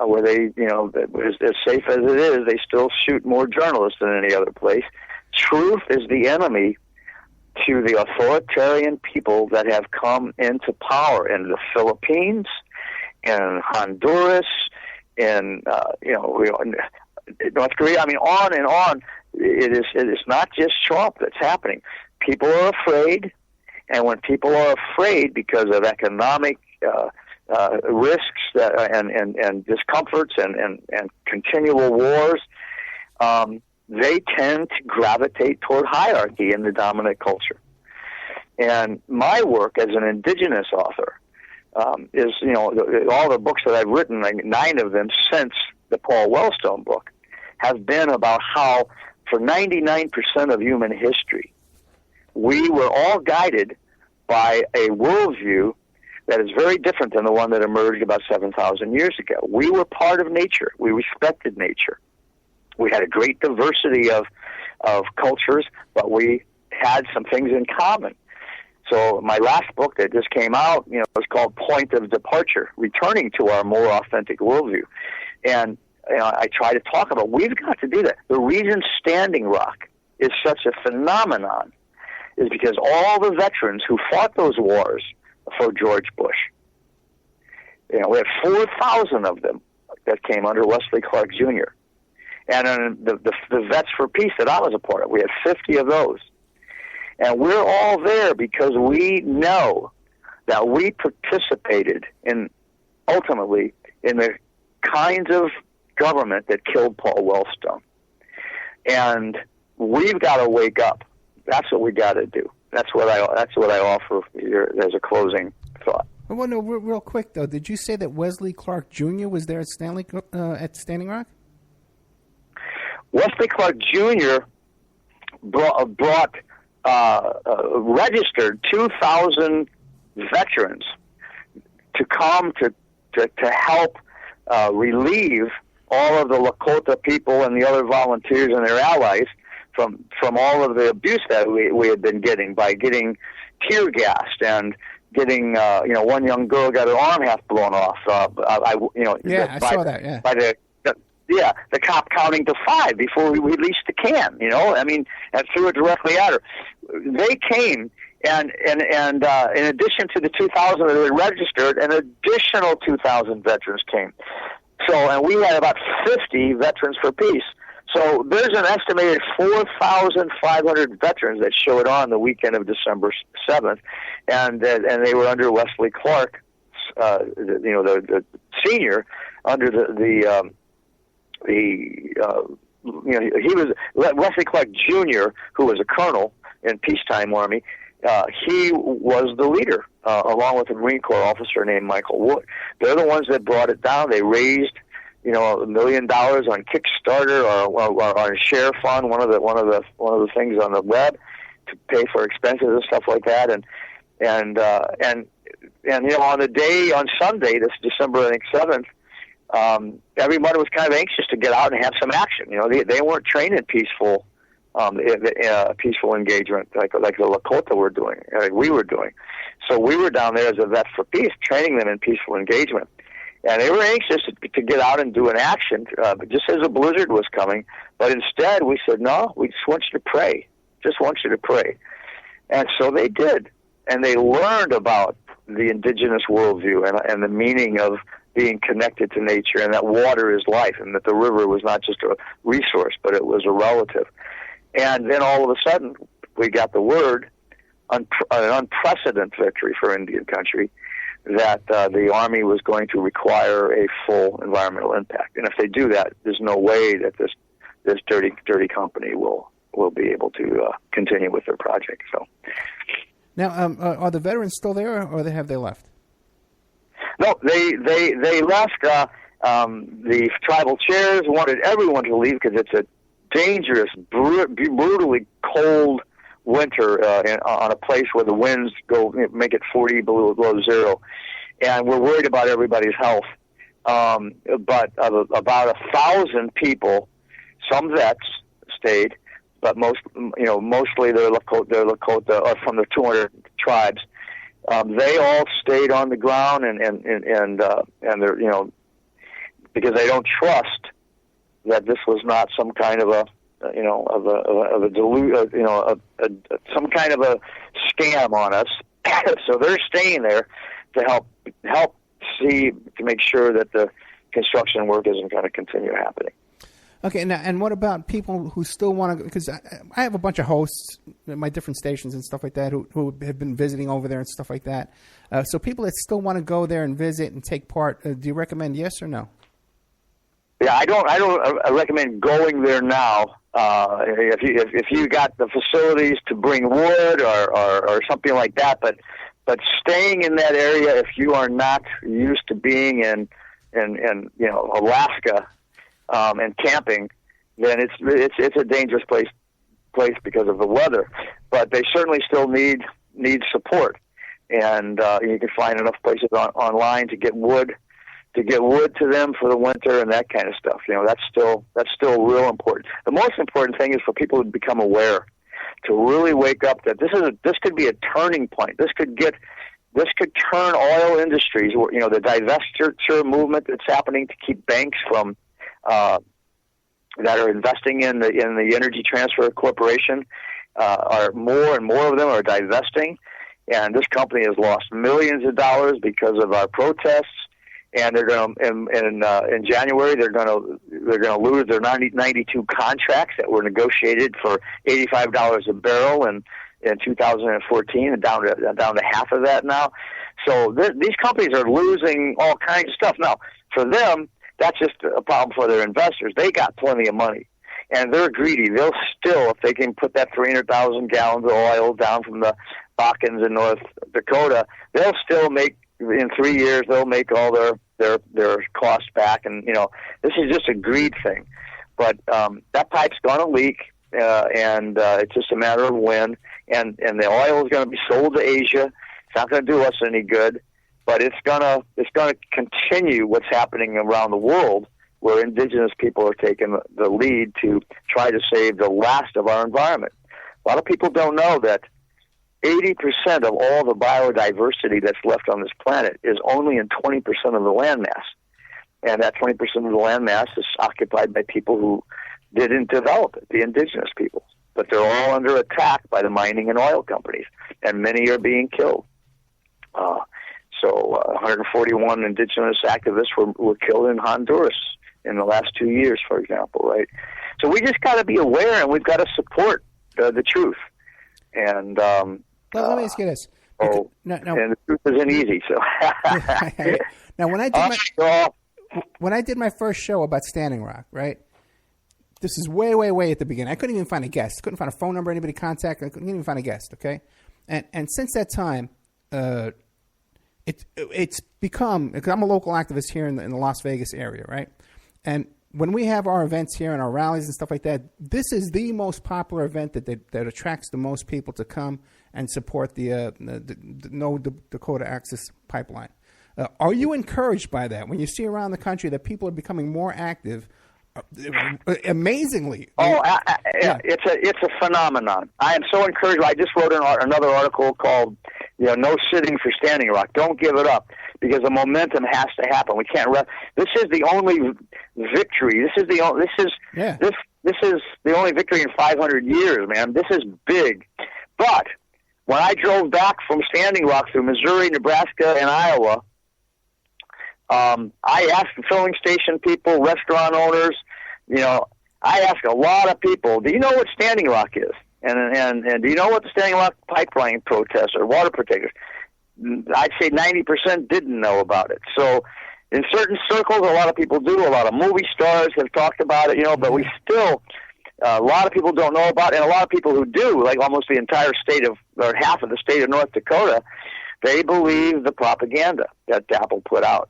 Where they, as safe as it is, they still shoot more journalists than any other place. Truth is the enemy to the authoritarian people that have come into power in the Philippines, in Honduras, in North Korea. I mean, on and on. It is not just Trump that's happening. People are afraid, and when people are afraid because of economic risks and discomforts and continual wars, they tend to gravitate toward hierarchy in the dominant culture. And my work as an indigenous author is, all the books that I've written, like 9 of them since the Paul Wellstone book, have been about how for 99% of human history, we were all guided by a worldview that is very different than the one that emerged about 7,000 years ago. We were part of nature. We respected nature. We had a great diversity of cultures, but we had some things in common. So my last book that just came out, was called Point of Departure, Returning to Our More Authentic Worldview. And I try to talk about, we've got to do that. The reason Standing Rock is such a phenomenon is because all the veterans who fought those wars for George Bush, we had 4,000 of them that came under Wesley Clark Jr. And the Vets for Peace that I was a part of, we had 50 of those. And we're all there because we know that we participated ultimately in the kinds of government that killed Paul Wellstone. And we've got to wake up. That's what we got to do. That's what I offer here as a closing thought. Well, no, real quick though, did you say that Wesley Clark Jr. was there at Standing Rock? Wesley Clark Jr. registered 2,000 veterans to come to help relieve all of the Lakota people and the other volunteers and their allies from all of the abuse that we had been getting by getting tear gassed and getting one young girl got her arm half blown off. I saw that. Yeah. By the cop counting to 5 before we released the can. And threw it directly at her. They came. And in addition to the 2,000 that had registered, an additional 2,000 veterans came. And we had about 50 Veterans for Peace. So there's an estimated 4,500 veterans that showed on the weekend of December 7th, and they were under Wesley Clark, the senior, under he was Wesley Clark Jr., who was a colonel in peacetime Army. He was the leader, along with a Marine Corps officer named Michael Wood. They're the ones that brought it down. They raised, $1 million on Kickstarter or on a share fund, one of the things on the web, to pay for expenses and stuff like that. And on the day on Sunday, this December, I think 7th, everybody was kind of anxious to get out and have some action. They weren't trained in peaceful engagement like the Lakota were doing, like we were doing. So we were down there as a vet for peace, training them in peaceful engagement. And they were anxious to get out and do an action, just as a blizzard was coming. But instead, we said, no, we just want you to pray. Just want you to pray. And so they did. And they learned about the indigenous worldview and the meaning of being connected to nature, and that water is life, and that the river was not just a resource, but it was a relative. And then all of a sudden, we got the word, an unprecedented victory for Indian country, that the Army was going to require a full environmental impact. And if they do that, there's no way that this dirty company will be able to continue with their project. So now, are the veterans still there, or have they left? No, they left. The tribal chairs wanted everyone to leave because it's a dangerous, brutally cold winter on a place where the winds make it 40 below zero, and we're worried about everybody's health. But about 1,000 people, some vets, stayed, but mostly they're Lakota, or from the 200 tribes. They all stayed on the ground, and they're because they don't trust that this was not some kind of some kind of a scam on us. So they're staying there to help see, to make sure that the construction work isn't going to continue happening. Okay, now, and what about people who still want to? Because I have a bunch of hosts at my different stations and stuff like that who have been visiting over there and stuff like that. So people that still want to go there and visit and take part, do you recommend yes or no? Yeah, I don't recommend going there now. If you got the facilities to bring wood or something like that, but staying in that area, if you are not used to being in Alaska and camping, then it's a dangerous place because of the weather. But they certainly still need support, and you can find enough places online to get wood to them for the winter and that kind of stuff. That's still real important. The most important thing is for people to become aware, to really wake up that this could be a turning point. This could turn oil industries, the divestiture movement that's happening to keep banks from that are investing in the Energy Transfer Corporation. Are more and more of them are divesting, and this company has lost millions of dollars because of our protests. And they're going to in January they're going to lose their 92 contracts that were negotiated for $85 a barrel in 2014, and down to half of that now. So these companies are losing all kinds of stuff. Now, for them, that's just a problem for their investors. They got plenty of money, and they're greedy. They'll still, if they can put that 300,000 gallons of oil down from the Bakkens in North Dakota, they'll still make. In 3 years, they'll make all their costs back, and this is just a greed thing. But that pipe's going to leak, and it's just a matter of when. And the oil is going to be sold to Asia. It's not going to do us any good, but it's going to continue what's happening around the world, where indigenous people are taking the lead to try to save the last of our environment. A lot of people don't know that 80% of all the biodiversity that's left on this planet is only in 20% of the landmass. And that 20% of the landmass is occupied by people who didn't develop it, the indigenous people. But they're all under attack by the mining and oil companies, and many are being killed. So 141 indigenous activists were killed in Honduras in the last 2 years, for example, right? So we just got to be aware, and we've got to support the truth. And let me ask you this. And the truth isn't easy. So now, when I did my first show about Standing Rock, right? This is way, way, way at the beginning. I couldn't even find a guest. Couldn't find a phone number, anybody to contact. I couldn't even find a guest. Okay, and since that time, it's become, because I'm a local activist here in the Las Vegas area, right? And when we have our events here and our rallies and stuff like that, this is the most popular event that attracts the most people to come and support the No Dakota Access Pipeline. Are you encouraged by that when you see around the country that people are becoming more active? Amazingly, it's a phenomenon. I am so encouraged. I just wrote another article called "No Sitting for Standing Rock." Don't give it up, because the momentum has to happen. We can't. This is the only victory. This is the only victory in 500 years, man. This is big. But when I drove back from Standing Rock through Missouri, Nebraska, and Iowa, I asked the filling station people, restaurant owners, I asked a lot of people, do you know what Standing Rock is? And do you know what the Standing Rock pipeline protests or water protectors? I'd say 90% didn't know about it. So in certain circles, a lot of people do. A lot of movie stars have talked about it, but we still, a lot of people don't know about it. And a lot of people who do, like almost the entire state of, or half of the state of North Dakota, they believe the propaganda that DAPL put out,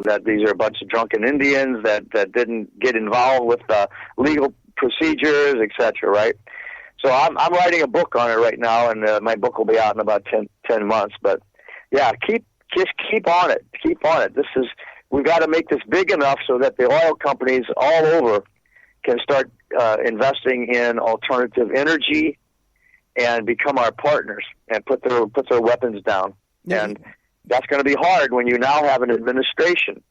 that these are a bunch of drunken Indians that didn't get involved with legal procedures, etc., right? So I'm writing a book on it right now, and my book will be out in about 10 months. But, yeah, keep on it. Keep on it. We've got to make this big enough so that the oil companies all over can start investing in alternative energy and become our partners and put their weapons down. And that's going to be hard when you now have an administration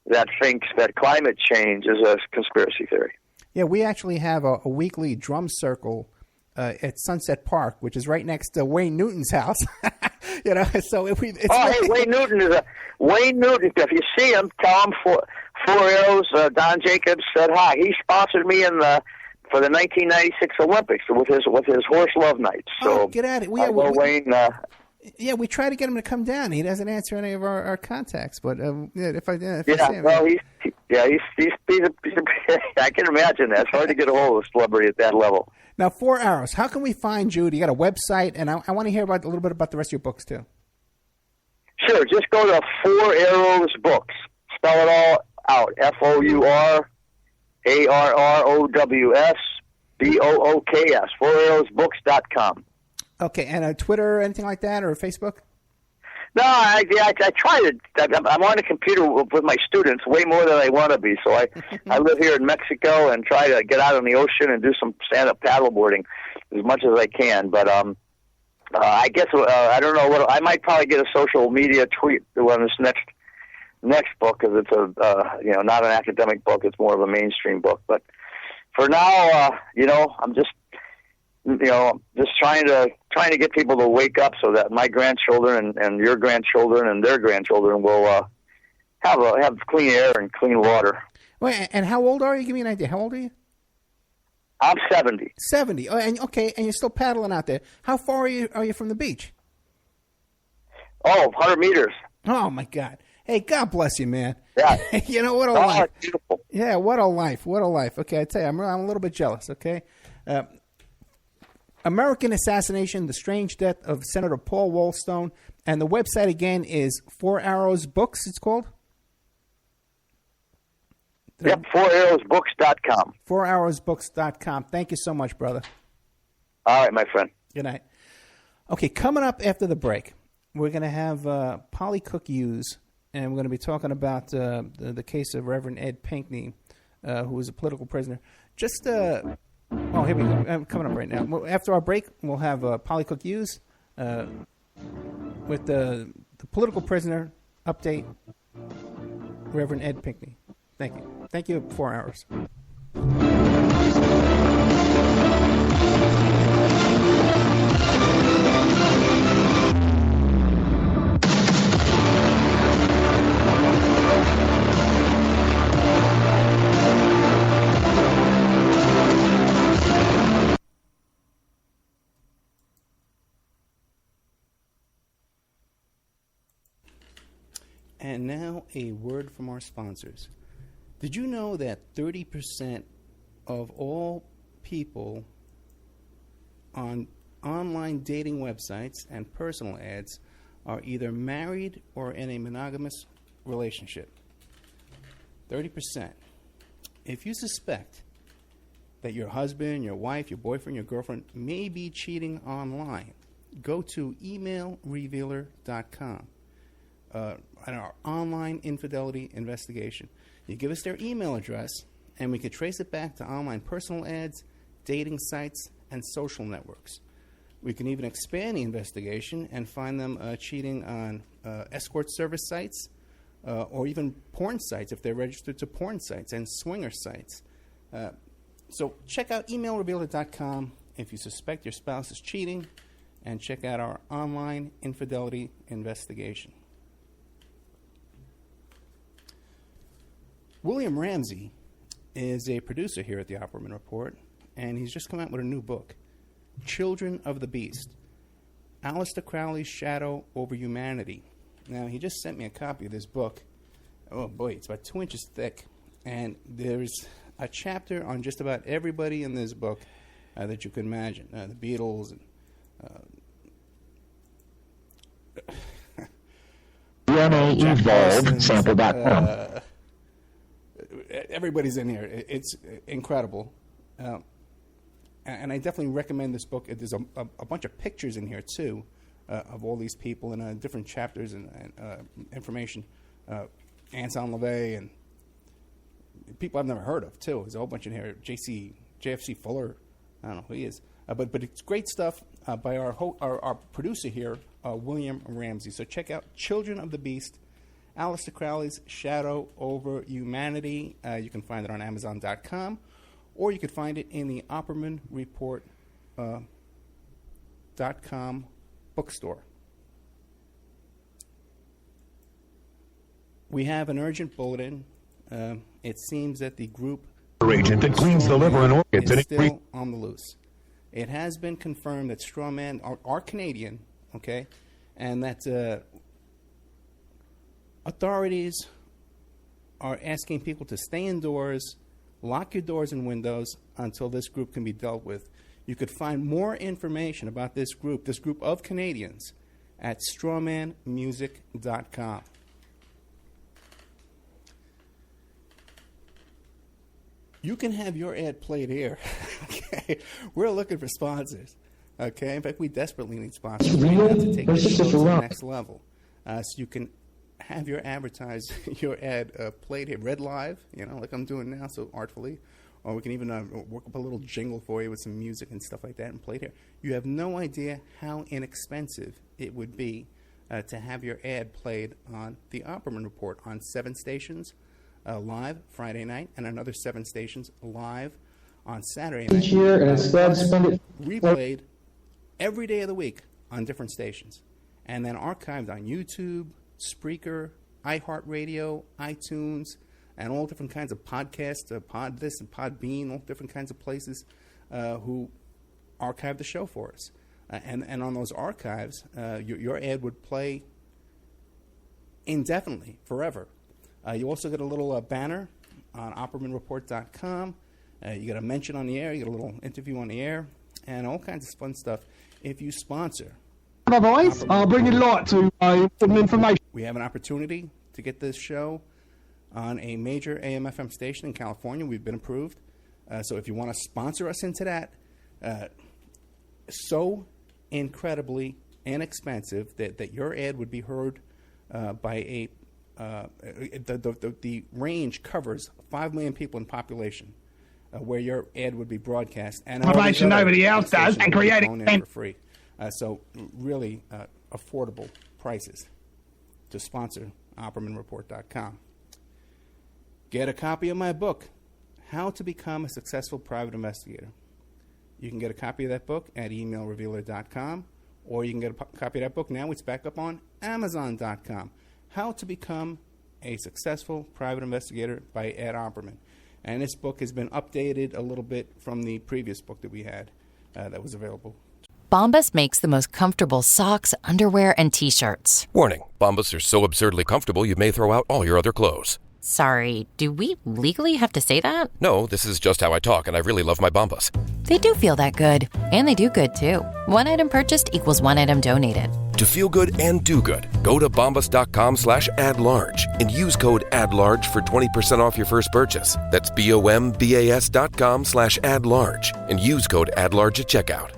that thinks that climate change is a conspiracy theory. Yeah, we actually have a weekly drum circle at Sunset Park, which is right next to Wayne Newton's house. So hey, Wayne Newton Wayne Newton. If you see him, tell him Four Arrows. Don Jacobs said hi. He sponsored me for the 1996 Olympics with his horse love nights. So get at it. Wayne. Yeah, we try to get him to come down. He doesn't answer any of our contacts. But if I see him, he's I can imagine that. It's hard to get a hold of a celebrity at that level. Now, 4 Arrows. How can we find you? Do you got a website? And I want to hear a little bit about the rest of your books too. Sure. Just go to 4 Arrows Books. Spell it all out. FOURROWSBOOKS. 4arrowsbooks.com. Okay, and Twitter or anything like that, or Facebook? No, I try to. I'm on the computer with my students way more than I want to be. So I live here in Mexico and try to get out on the ocean and do some stand-up paddleboarding as much as I can. But I guess I don't know what I might probably get a social media tweet on this next book, because it's not an academic book. It's more of a mainstream book. But for now, I'm just trying to get people to wake up so that my grandchildren and your grandchildren and their grandchildren will have clean air and clean water. Wait, and how old are you? Give me an idea. How old are you? I'm 70. 70. Oh, and you're still paddling out there. How far are you from the beach? 100 meters. Oh my God. Hey, God bless you, man. Yeah. What a life. It's beautiful. Yeah, what a life. What a life. Okay, I tell you, I'm a little bit jealous, okay? American Assassination, The Strange Death of Senator Paul Wellstone. And the website, again, is 4 Arrows Books, it's called? Yep, 4arrowsbooks.com. 4arrowsbooks.com. Thank you so much, brother. All right, my friend. Good night. Okay, coming up after the break, we're going to have Cooke Hughes, and we're going to be talking about the case of Reverend Ed Pinkney, who was a political prisoner. Here we go. Coming up right now. After our break, we'll have Cooke Hughes with the political prisoner update, Reverend Ed Pinkney. Thank you. Thank you, 4 Hours. And now a word from our sponsors. Did you know that 30% of all people on online dating websites and personal ads are either married or in a monogamous relationship? 30%. If you suspect that your husband, your wife, your boyfriend, your girlfriend may be cheating online, go to emailrevealer.com, and our online infidelity investigation. You give us their email address, and we can trace it back to online personal ads, dating sites, and social networks. We can even expand the investigation and find them cheating on escort service sites or even porn sites if they're registered to porn sites and swinger sites. So check out emailrevealer.com if you suspect your spouse is cheating, and check out our online infidelity investigation. William Ramsey is a producer here at the Opperman Report, and he's just come out with a new book, Children of the Beast, Aleister Crowley's Shadow Over Humanity. Now, he just sent me a copy of this book. Oh boy, it's about 2 inches thick, and there's a chapter on just about everybody in this book that you can imagine. The Beatles and DNA Evolved Sample.com. Everybody's in here. It's incredible. And I definitely recommend this book. There's a bunch of pictures in here, too, of all these people in different chapters and information. Anton LaVey and people I've never heard of, too. There's a whole bunch in here. JFC Fuller. I don't know who he is. But it's great stuff by our producer here, William Ramsey. So check out Children of the Beast, Aleister Crowley's Shadow Over Humanity. You can find it on Amazon.com, or you can find it in the Opperman Report .com bookstore. We have an urgent bulletin. It seems that the group Agent that cleans the liver and organs. is still on the loose. It has been confirmed that strawmen are Canadian, okay, and that authorities are asking people to stay indoors, lock your doors and windows until this group can be dealt with. You could find more information about this group of Canadians, at strawmanmusic.com. You can have your ad played here. Okay, we're looking for sponsors. Okay, in fact, we desperately need sponsors right now to take this show to the next level. So you can have your your ad played here, read live, like I'm doing now, so artfully. Or we can even work up a little jingle for you with some music and stuff like that and play it here. You have no idea how inexpensive it would be to have your ad played on the Opperman Report on 7 stations. Live Friday night, and another 7 stations live on Saturday night. Each year, and instead spend it replayed every day of the week on different stations, and then archived on YouTube, Spreaker, iHeartRadio, iTunes, and all different kinds of podcasts, Pod This and Podbean, all different kinds of places who archive the show for us. And on those archives, your ad would play indefinitely, forever. You also get a little banner on OppermanReport.com. You get a mention on the air. You get a little interview on the air, and all kinds of fun stuff if you sponsor. Otherwise, I'll bring you light to important information. We have an opportunity to get this show on a major AM/FM station in California. We've been approved. So if you want to sponsor us into that, so incredibly inexpensive that your ad would be heard by a the range covers 5 million people in population where your ad would be broadcast, and Information nobody else does, and creating for free. So really affordable prices to sponsor OppermanReport.com. Get a copy of my book, How to Become a Successful Private Investigator. You can get a copy of that book at emailrevealer.com, or you can get a copy of that book now. It's back up on Amazon.com. How to Become a Successful Private Investigator by Ed Opperman. And this book has been updated a little bit from the previous book that we had that was available. Bombas makes the most comfortable socks, underwear, and T-shirts. Warning, Bombas are so absurdly comfortable you may throw out all your other clothes. Sorry, do we legally have to say that? No, this is just how I talk, and I really love my Bombas. They do feel that good. And they do good, too. One item purchased equals one item donated. To feel good and do good, go to bombas.com/add-large and use code add-large for 20% off your first purchase. That's bombas.com/add-large and use code add-large at checkout.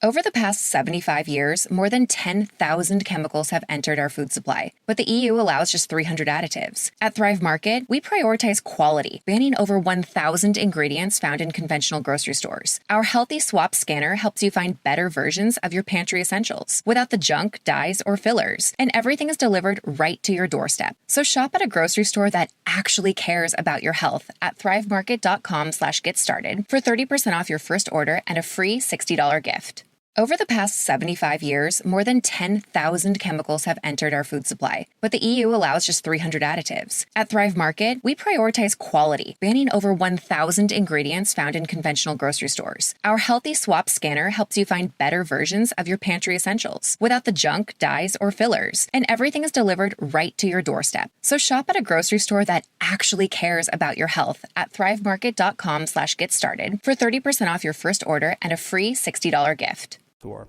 Over the past 75 years, more than 10,000 chemicals have entered our food supply, but the EU allows just 300 additives. At Thrive Market, we prioritize quality, banning over 1,000 ingredients found in conventional grocery stores. Our Healthy Swap scanner helps you find better versions of your pantry essentials without the junk, dyes, or fillers, and everything is delivered right to your doorstep. So shop at a grocery store that actually cares about your health at thrivemarket.com/get started for 30% off your first order and a free $60 gift. Over the past 75 years, more than 10,000 chemicals have entered our food supply, but the EU allows just 300 additives. At Thrive Market, we prioritize quality, banning over 1,000 ingredients found in conventional grocery stores. Our Healthy Swap scanner helps you find better versions of your pantry essentials without the junk, dyes, or fillers, and everything is delivered right to your doorstep. So shop at a grocery store that actually cares about your health at thrivemarket.com/get started for 30% off your first order and a free $60 gift. To our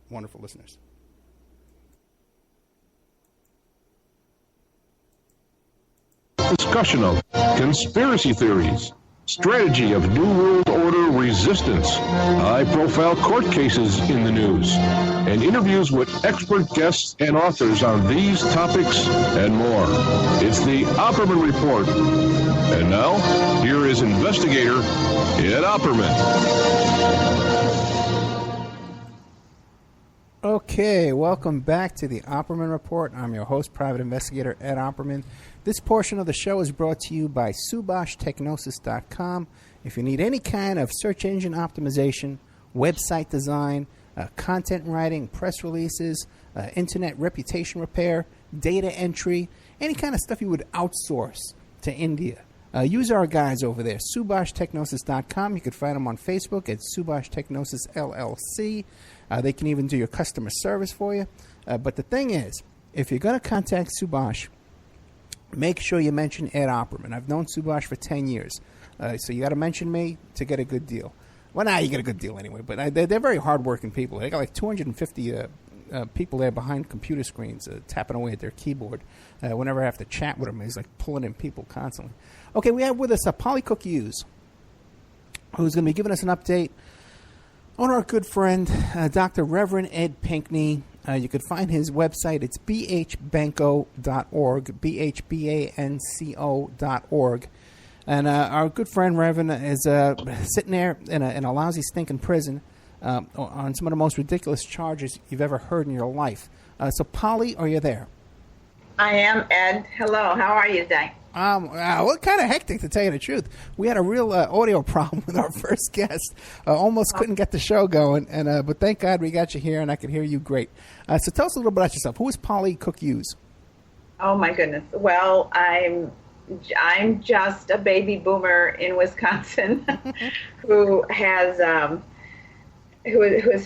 wonderful listeners. Discussion of conspiracy theories, strategy of New World Order resistance, high-profile court cases in the news, and interviews with expert guests and authors on these topics and more. It's the Opperman Report. And now, here is investigator Ed Opperman. Okay, welcome back to the Opperman Report. I'm your host, Private Investigator Ed Opperman. This portion of the show is brought to you by SuboshTechnosis.com. If you need any kind of search engine optimization, website design, content writing, press releases, internet reputation repair, data entry, any kind of stuff you would outsource to India, use our guys over there, SuboshTechnosis.com. You can find them on Facebook at Subosh Technosis LLC. They can even do your customer service for you. But the thing is, if you're going to contact Subosh, make sure you mention Ed Opperman. I've known Subosh for 10 years. So you got to mention me to get a good deal. Well, you get a good deal anyway. But they're very hardworking people. They got like 250 people there behind computer screens tapping away at their keyboard. Whenever I have to chat with them, he's like pulling in people constantly. Okay, we have with us Cooke Hughes, who's going to be giving us an update on our good friend, Dr. Reverend Ed Pinkney. You can find his website. It's bhbanco.org, bhbanco.org. And our good friend Reverend is sitting there in a lousy, stinking prison on some of the most ridiculous charges you've ever heard in your life. So, Polly, are you there? I am, Ed. Hello. How are you today? Well, kind of hectic, to tell you the truth. We had a real audio problem with our first guest. Almost couldn't get the show going, but thank God we got you here, and I could hear you great. So tell us a little bit about yourself. Who is Cooke Hughes? Oh, my goodness. Well, I'm just a baby boomer in Wisconsin who has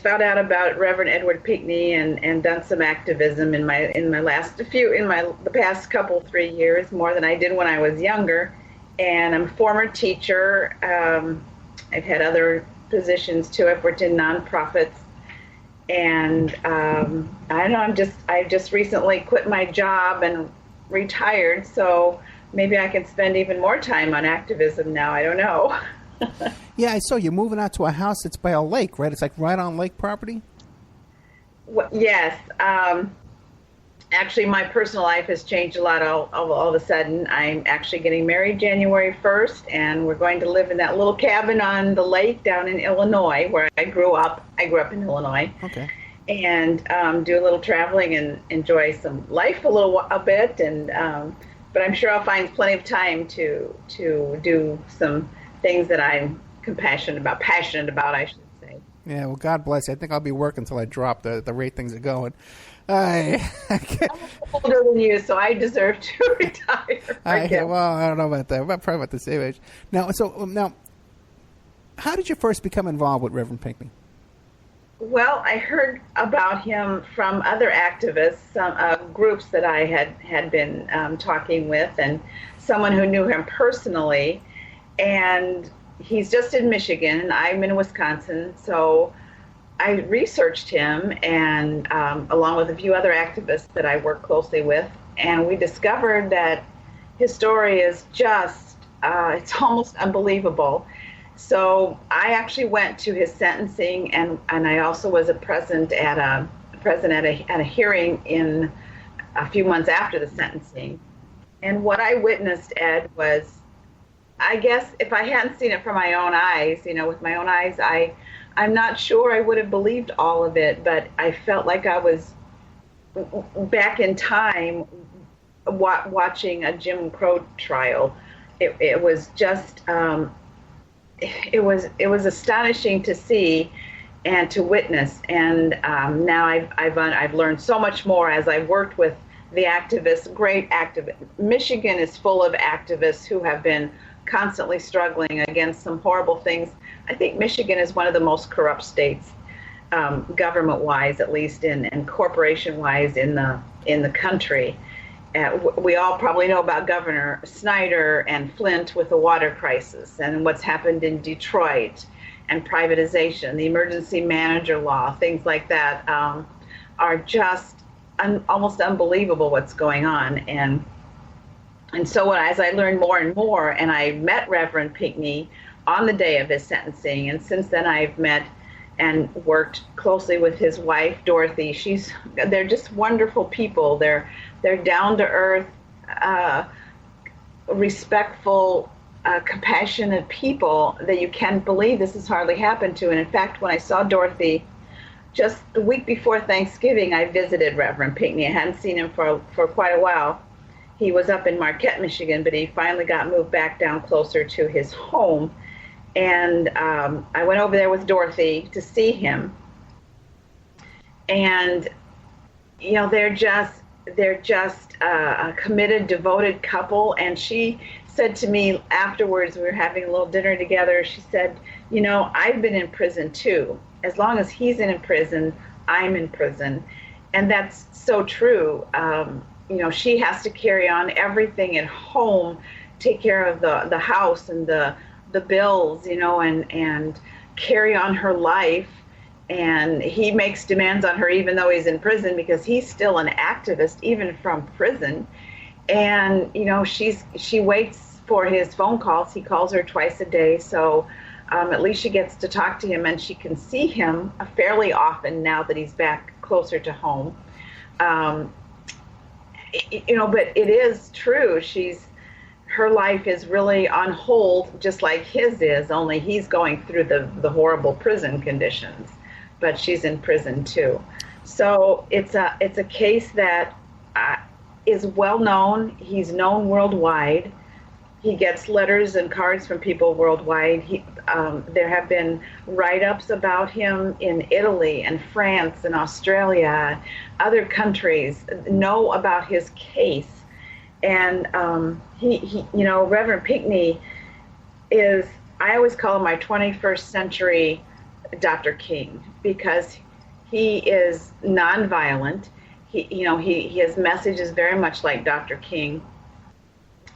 found out about Reverend Edward Pinkney and done some activism in the past couple 3 years, more than I did when I was younger. And I'm a former teacher. I've had other positions too. I've worked in nonprofits, and I don't know. I just recently quit my job and retired, so maybe I can spend even more time on activism now. I don't know. Yeah, I saw you moving out to a house that's by a lake, right? It's like right on lake property? Well, yes. Actually, my personal life has changed a lot all of a sudden. I'm actually getting married January 1st, and we're going to live in that little cabin on the lake down in Illinois, where I grew up. I grew up in Illinois. Okay. And do a little traveling and enjoy some life a bit. And but I'm sure I'll find plenty of time to do some things that I'm passionate about, I should say. Yeah, well, God bless you. I think I'll be working until I drop the rate things are going. I'm older than you, so I deserve to retire. Well, I don't know about that. We're probably about the same age. Now, how did you first become involved with Reverend Pinkney? Well, I heard about him from other activists, some groups that I had been talking with, and someone who knew him personally. And he's just in Michigan, and I'm in Wisconsin, so I researched him, and along with a few other activists that I work closely with, and we discovered that his story is just, it's almost unbelievable. So I actually went to his sentencing, and I also was present at a hearing in a few months after the sentencing. And what I witnessed, Ed, was, I guess if I hadn't seen it from my own eyes, with my own eyes, I'm not sure I would have believed all of it, but I felt like I was back in time watching a Jim Crow trial. It was just, it was astonishing to see and to witness. And now I've learned so much more as I've worked with the activists, great activists. Michigan is full of activists who have been constantly struggling against some horrible things. I think Michigan is one of the most corrupt states, government-wise, at least, and corporation-wise in the country. We all probably know about Governor Snyder and Flint with the water crisis, and what's happened in Detroit, and privatization, the emergency manager law, things like that are just almost unbelievable what's going on. And so as I learned more and more, and I met Reverend Pinckney on the day of his sentencing, and since then I've met and worked closely with his wife, Dorothy. They're just wonderful people. They're down to earth, respectful, compassionate people that you can't believe this has hardly happened to. And in fact, when I saw Dorothy just the week before Thanksgiving, I visited Reverend Pinckney. I hadn't seen him for quite a while. He was up in Marquette, Michigan, but he finally got moved back down closer to his home. And I went over there with Dorothy to see him. And, they're just a committed, devoted couple. And she said to me afterwards, we were having a little dinner together, she said, I've been in prison too. As long as he's in prison, I'm in prison. And that's so true. She has to carry on everything at home, take care of the house and the bills, and carry on her life. And he makes demands on her even though he's in prison, because he's still an activist even from prison. And she waits for his phone calls. He calls her twice a day, so at least she gets to talk to him, and she can see him fairly often now that he's back closer to home. But it is true. Her life is really on hold, just like his is, only he's going through the horrible prison conditions, but she's in prison too. So it's a case that is well known. He's known worldwide. He gets letters and cards from people worldwide. There have been write-ups about him in Italy and France and Australia. Other countries know about his case. And Reverend Pinckney is, I always call him my 21st century Dr. King, because he is nonviolent. His message is very much like Dr. King.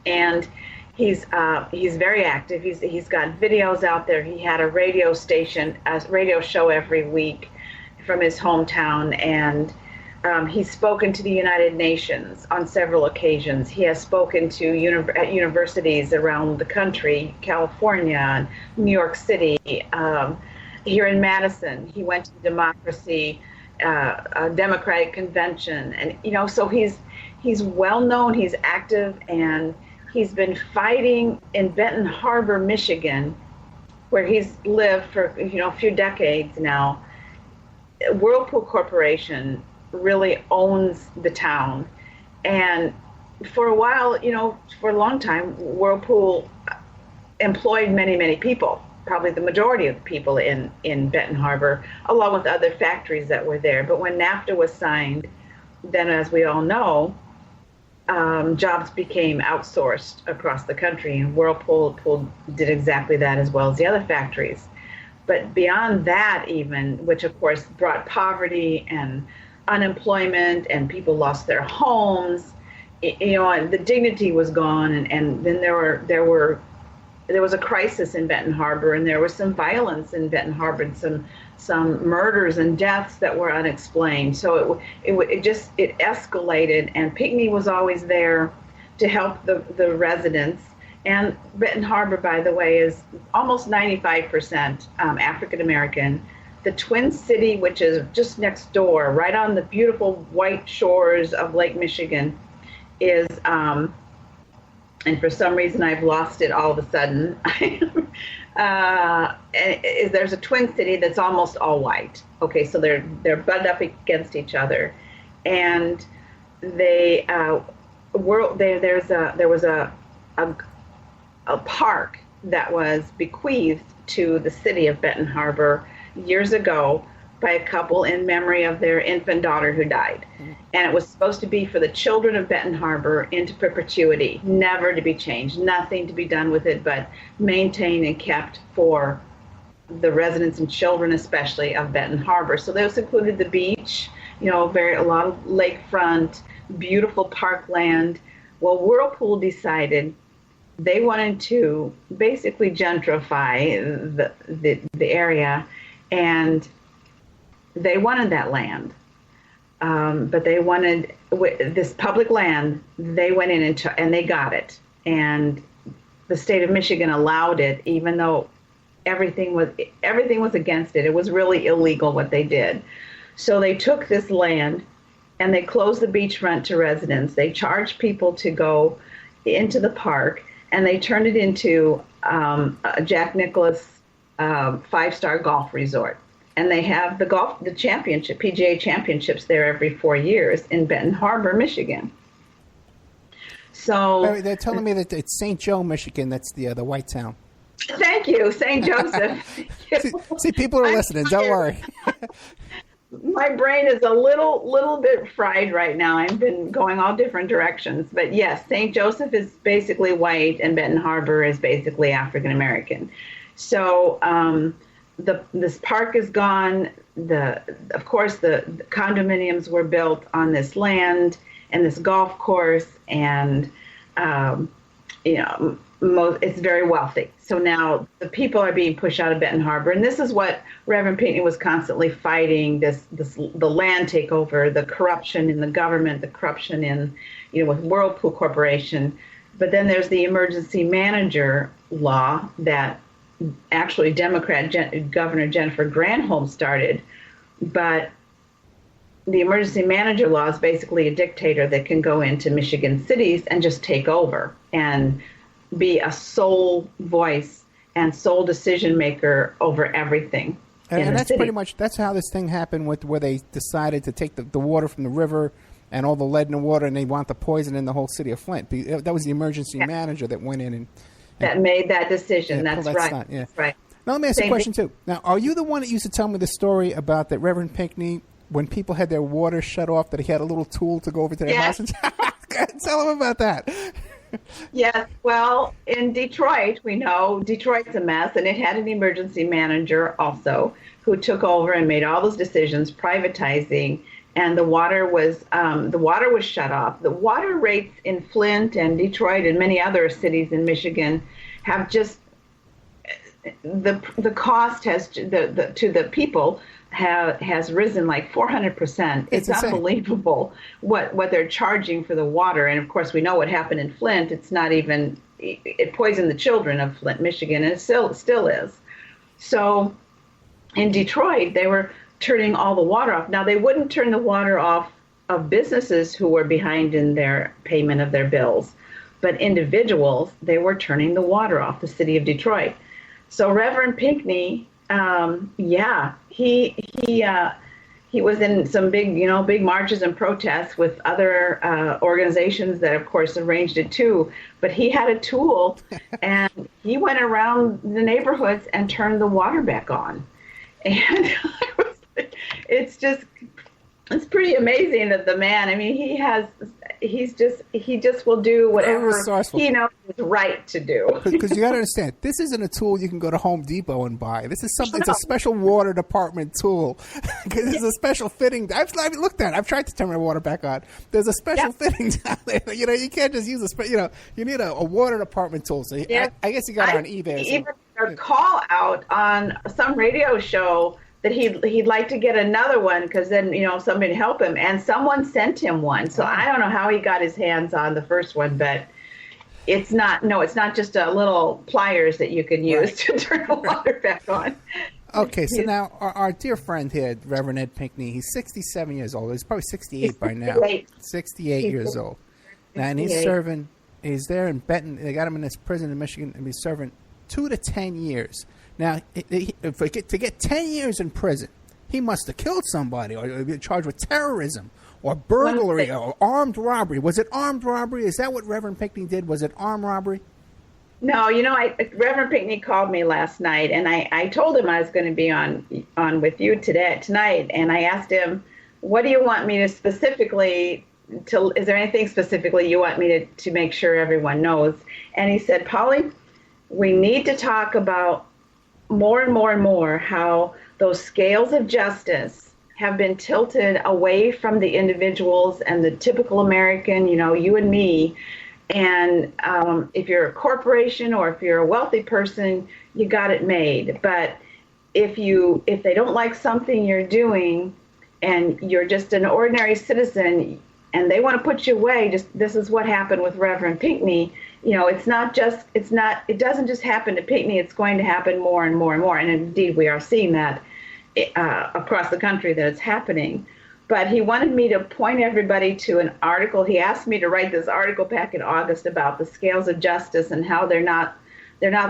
And he's very active. He's got videos out there. He had a radio show every week from his hometown, and he's spoken to the United Nations on several occasions. He has spoken to universities around the country, California, New York City, here in Madison. He went to the Democratic Convention, and so he's well known. He's active, and he's been fighting in Benton Harbor, Michigan, where he's lived for a few decades now. Whirlpool Corporation really owns the town, and for a while, for a long time, Whirlpool employed many people, probably the majority of the people in Benton Harbor, along with other factories that were there. But when NAFTA was signed, then, as we all know, jobs became outsourced across the country, and Whirlpool did exactly that, as well as the other factories. But beyond that, even, which of course brought poverty and unemployment, and people lost their homes, and the dignity was gone, and then there were there was a crisis in Benton Harbor, and there was some violence in Benton Harbor, and some murders and deaths that were unexplained. So it escalated, and Pinckney was always there to help the residents. And Benton Harbor, by the way, is almost 95% African American. The Twin City, which is just next door, right on the beautiful white shores of Lake Michigan, is, and for some reason I've lost it all of a sudden, there's a Twin City that's almost all white. Okay, so they're butted up against each other. And there was a park that was bequeathed to the city of Benton Harbor years ago by a couple in memory of their infant daughter who died. And it was supposed to be for the children of Benton Harbor into perpetuity, never to be changed, nothing to be done with it but maintained and kept for the residents and children especially of Benton Harbor. So those included the beach, a lot of lakefront, beautiful parkland. Well, Whirlpool decided they wanted to basically gentrify the area, and they wanted that land. But they wanted this public land. They went in and they got it. And the state of Michigan allowed it, even though everything was against it. It was really illegal what they did. So they took this land and they closed the beachfront to residents. They charged people to go into the park, and they turned it into a Jack Nicklaus 5-star golf resort. And they have the PGA championships there every 4 years in Benton Harbor, Michigan. So they're telling me that it's St. Joe, Michigan. That's the white town. Thank you, St. Joseph. See, people are listening. Don't worry. My brain is a little bit fried right now. I've been going all different directions. But yes, St. Joseph is basically white, and Benton Harbor is basically African American. So this park is gone. Of course, the condominiums were built on this land and this golf course, and it's very wealthy. So now the people are being pushed out of Benton Harbor, and this is what Reverend Pinckney was constantly fighting: the land takeover, the corruption in the government, the corruption in with Whirlpool Corporation. But then there's the emergency manager law that actually Democrat Governor Jennifer Granholm started, but the emergency manager law is basically a dictator that can go into Michigan cities and just take over and be a sole voice and sole decision maker over everything. And that's pretty much, that's how this thing happened where they decided to take the water from the river and all the lead in the water, and they want the poison in the whole city of Flint. That was the emergency manager that went in and that made that decision. Yeah, that's right. Stunt, yeah. That's right. Now let me ask you a question too. Now, are you the one that used to tell me the story about that Reverend Pinckney, when people had their water shut off, that he had a little tool to go over to their house and tell them about that? Yes. Well, in Detroit, we know Detroit's a mess, and it had an emergency manager also who took over and made all those decisions, privatizing, and the water was shut off. The water rates in Flint and Detroit and many other cities in Michigan have just the cost has to the people has risen like 400%. It's unbelievable what they're charging for the water. And of course, we know what happened in Flint. It's not even, it poisoned the children of Flint, Michigan, and it still is. So in Detroit, they were turning all the water off. Now, they wouldn't turn the water off of businesses who were behind in their payment of their bills, but individuals, they were turning the water off, the city of Detroit. So Reverend Pinckney, he was in some big marches and protests with other organizations that, of course, arranged it too. But he had a tool, and he went around the neighborhoods and turned the water back on. And it's just It's pretty amazing that the man, I mean, he just will do whatever he knows is right to do. Because you got to understand, this isn't a tool you can go to Home Depot and buy. This is something, it's a special water department tool. Because it's a special fitting. I've looked at it. I've tried to turn my water back on. There's a special fitting down there. You know, you can't just use you need a water department tool. So I guess you got it on eBay. Even a call out on some radio show that he'd like to get another one because then, somebody to help him. And someone sent him one. So I don't know how he got his hands on the first one, but it's not just a little pliers that you can use to turn the water back on. Okay, so now our dear friend here, Reverend Ed Pinckney, he's 67 years old. He's probably 68 by now. 68 years old. Now, and he's there in Benton. They got him in this prison in Michigan, and he's serving 2 to 10 years. Now, to get 10 years in prison, he must have killed somebody or be charged with terrorism or burglary or armed robbery. Was it armed robbery? Is that what Reverend Pinckney did? Was it armed robbery? No, Reverend Pinckney called me last night, and I told him I was going to be on with you tonight, and I asked him, what do you want me to specifically, is there anything specifically you want me to make sure everyone knows? And he said, Polly, we need to talk about more and more and more how those scales of justice have been tilted away from the individuals and the typical American, you and me. And if you're a corporation or if you're a wealthy person, you got it made. But if they don't like something you're doing and you're just an ordinary citizen and they want to put you away, this is what happened with Reverend Pinckney. It doesn't just happen to Pinckney, it's going to happen more and more and more. And indeed, we are seeing that across the country that it's happening. But he wanted me to point everybody to an article. He asked me to write this article back in August about the scales of justice and how they're not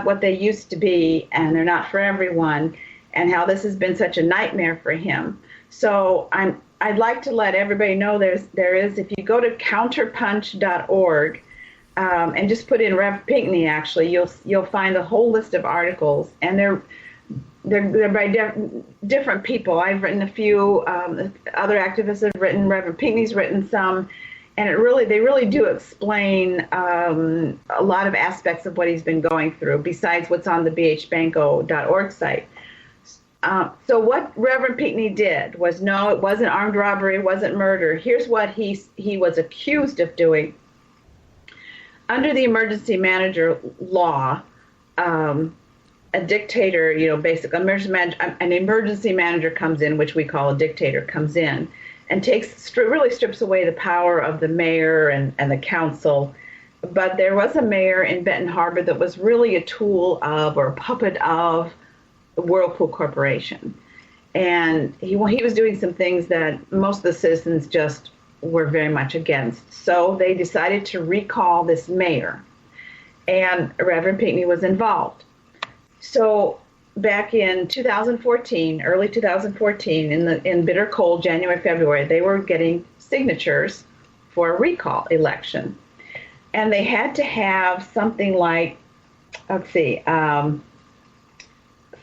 what they used to be, and they're not for everyone, and how this has been such a nightmare for him. So I'd like to let everybody know there is, if you go to counterpunch.org, and just put in Rev Pinckney, actually, you'll find a whole list of articles, and they're by different people. I've written a few, other activists have written, Reverend Pinckney's written some, and they really do explain a lot of aspects of what he's been going through, besides what's on the bhbanco.org site. So what Reverend Pinckney did was, no, it wasn't armed robbery, it wasn't murder. Here's what he was accused of doing. Under the emergency manager law, a dictator, basically, an emergency manager comes in, which we call a dictator, comes in and really strips away the power of the mayor and the council. But there was a mayor in Benton Harbor that was really a tool of, or a puppet of, the Whirlpool Corporation. And he was doing some things that most of the citizens just were very much against. So they decided to recall this mayor, and Reverend Pinckney was involved. So back in 2014, early 2014, in bitter cold January, February, they were getting signatures for a recall election. And they had to have something like,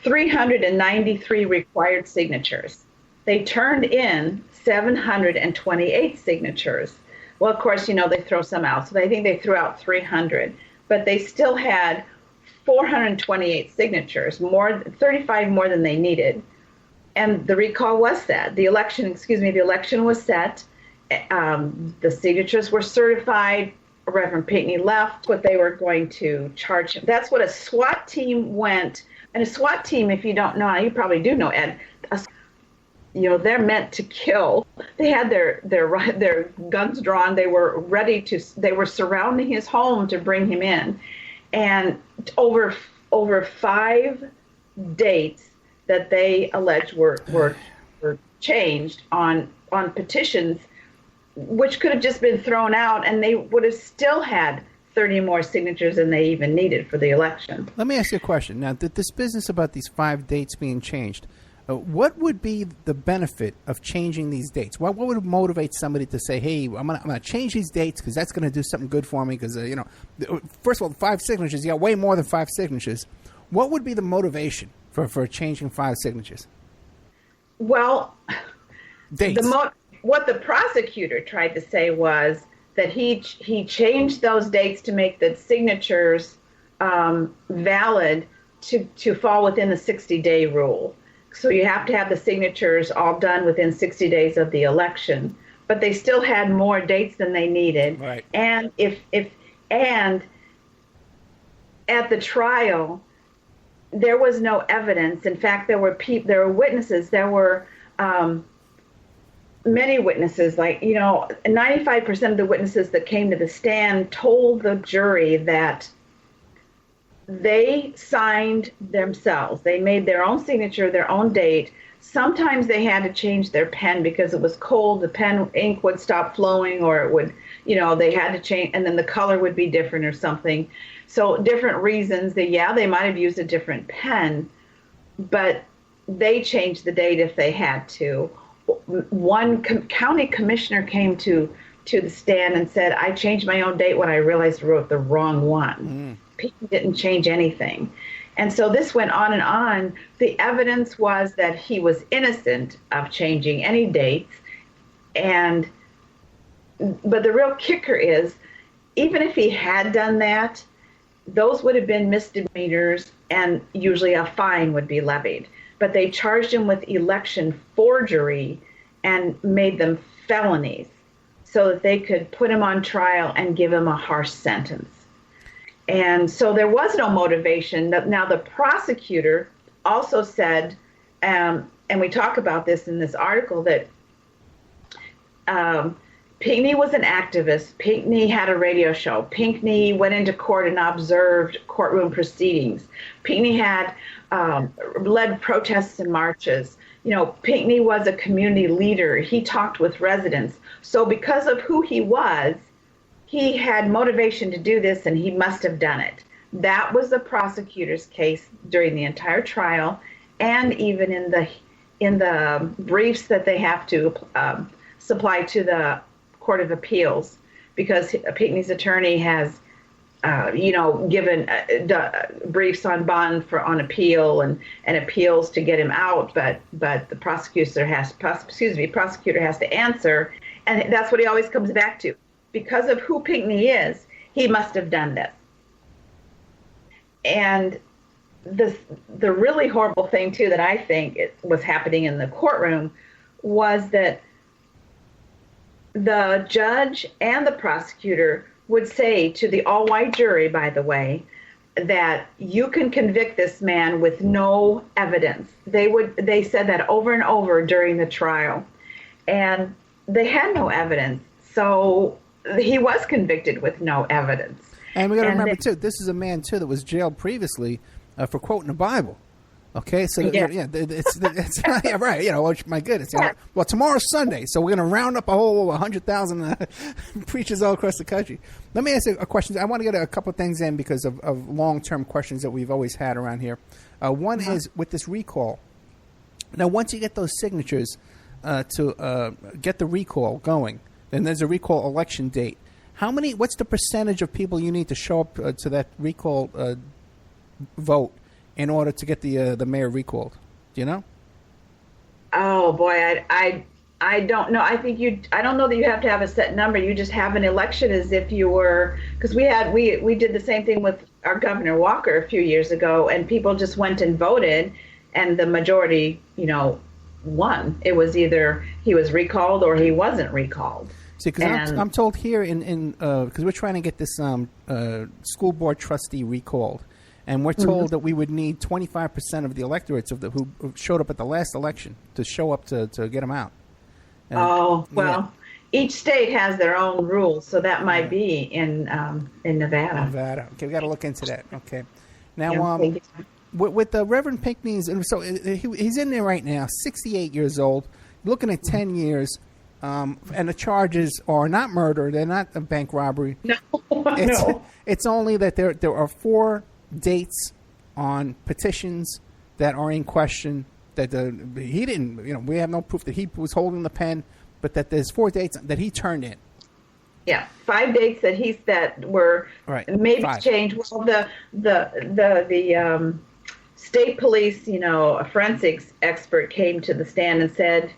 393 required signatures. They turned in 728 signatures. Well, of course, they throw some out. So I think they threw out 300, but they still had 428 signatures, 35 more than they needed. And the recall was set. The election was set. The signatures were certified. Reverend Pinckney left. What they were going to charge him. That's what a SWAT team went. And a SWAT team, if you don't know, you probably do know, Ed, they're meant to kill. They had their guns drawn. They were they were surrounding his home to bring him in. And over 5 dates that they alleged were changed on petitions, which could have just been thrown out, and they would have still had 30 more signatures than they even needed for the election. Let me ask you a question. Now, this business about these 5 dates being changed, what would be the benefit of changing these dates? What would motivate somebody to say, hey, I'm gonna change these dates because that's going to do something good for me? Because, first of all, 5 signatures, you got way more than 5 signatures. What would be the motivation for changing 5 signatures? Well, dates. what the prosecutor tried to say was that he changed those dates to make the signatures valid to fall within the 60-day rule. So you have to have the signatures all done within 60 days of the election. But they still had more dates than they needed. Right. And and at the trial, there was no evidence. In fact, there were witnesses. There were many witnesses. 95% of the witnesses that came to the stand told the jury that they signed themselves. They made their own signature, their own date. Sometimes they had to change their pen because it was cold. The pen ink would stop flowing, or it would, they had to change, and then the color would be different or something. So different reasons. They might have used a different pen, but they changed the date if they had to. One county commissioner came to the stand and said, "I changed my own date when I realized I wrote the wrong one." He didn't change anything. And so this went on and on. The evidence was that he was innocent of changing any dates. But the real kicker is, even if he had done that, those would have been misdemeanors and usually a fine would be levied. But they charged him with election forgery and made them felonies so that they could put him on trial and give him a harsh sentence. And so there was no motivation. Now, the prosecutor also said, and we talk about this in this article, that Pinckney was an activist. Pinckney had a radio show. Pinckney went into court and observed courtroom proceedings. Pinckney had led protests and marches. Pinckney was a community leader. He talked with residents. So because of who he was, he had motivation to do this, and he must have done it. That was the prosecutor's case during the entire trial, and even in the briefs that they have to supply to the Court of Appeals, because Pinckney's attorney has, given briefs on bond on appeal and appeals to get him out, but the prosecutor has to answer, and that's what he always comes back to. Because of who Pinckney is, he must have done this. And the really horrible thing, too, that I think was happening in the courtroom was that the judge and the prosecutor would say to the all-white jury, by the way, that you can convict this man with no evidence. They said that over and over during the trial. And they had no evidence. So he was convicted with no evidence. And we got to remember, too, this is a man, too, that was jailed previously for quoting the Bible. Okay, so it's yeah, right. My goodness. Well, tomorrow's Sunday, so we're going to round up a whole 100,000 preachers all across the country. Let me ask you a question. I want to get a couple of things in because of long-term questions that we've always had around here. One is with this recall. Now, once you get those signatures to get the recall going, then there's a recall election date. What's the percentage of people you need to show up to that recall vote in order to get the mayor recalled? Do you know? Oh boy, I don't know. I don't know that you have to have a set number. You just have an election as if you were, because we did the same thing with our Governor Walker a few years ago, and people just went and voted, and the majority, won. It was either he was recalled or he wasn't recalled. See, because I'm told here because we're trying to get this school board trustee recalled, and we're told that we would need 25% of the electorates who showed up at the last election to show up to get them out. And, each state has their own rules, so that might be in Nevada. Nevada. Okay, we got to look into that. Okay. Now, with the Reverend Pinckney's, so he's in there right now, 68 years old, looking at 10 years. And the charges are not murder. They're not a bank robbery. No. It's only that there are 4 dates on petitions that are in question that he didn't, we have no proof that he was holding the pen, but that there's 4 dates that he turned in. Yeah, 5 dates that were maybe 5. Changed. Well, the state police, a forensics expert came to the stand and said,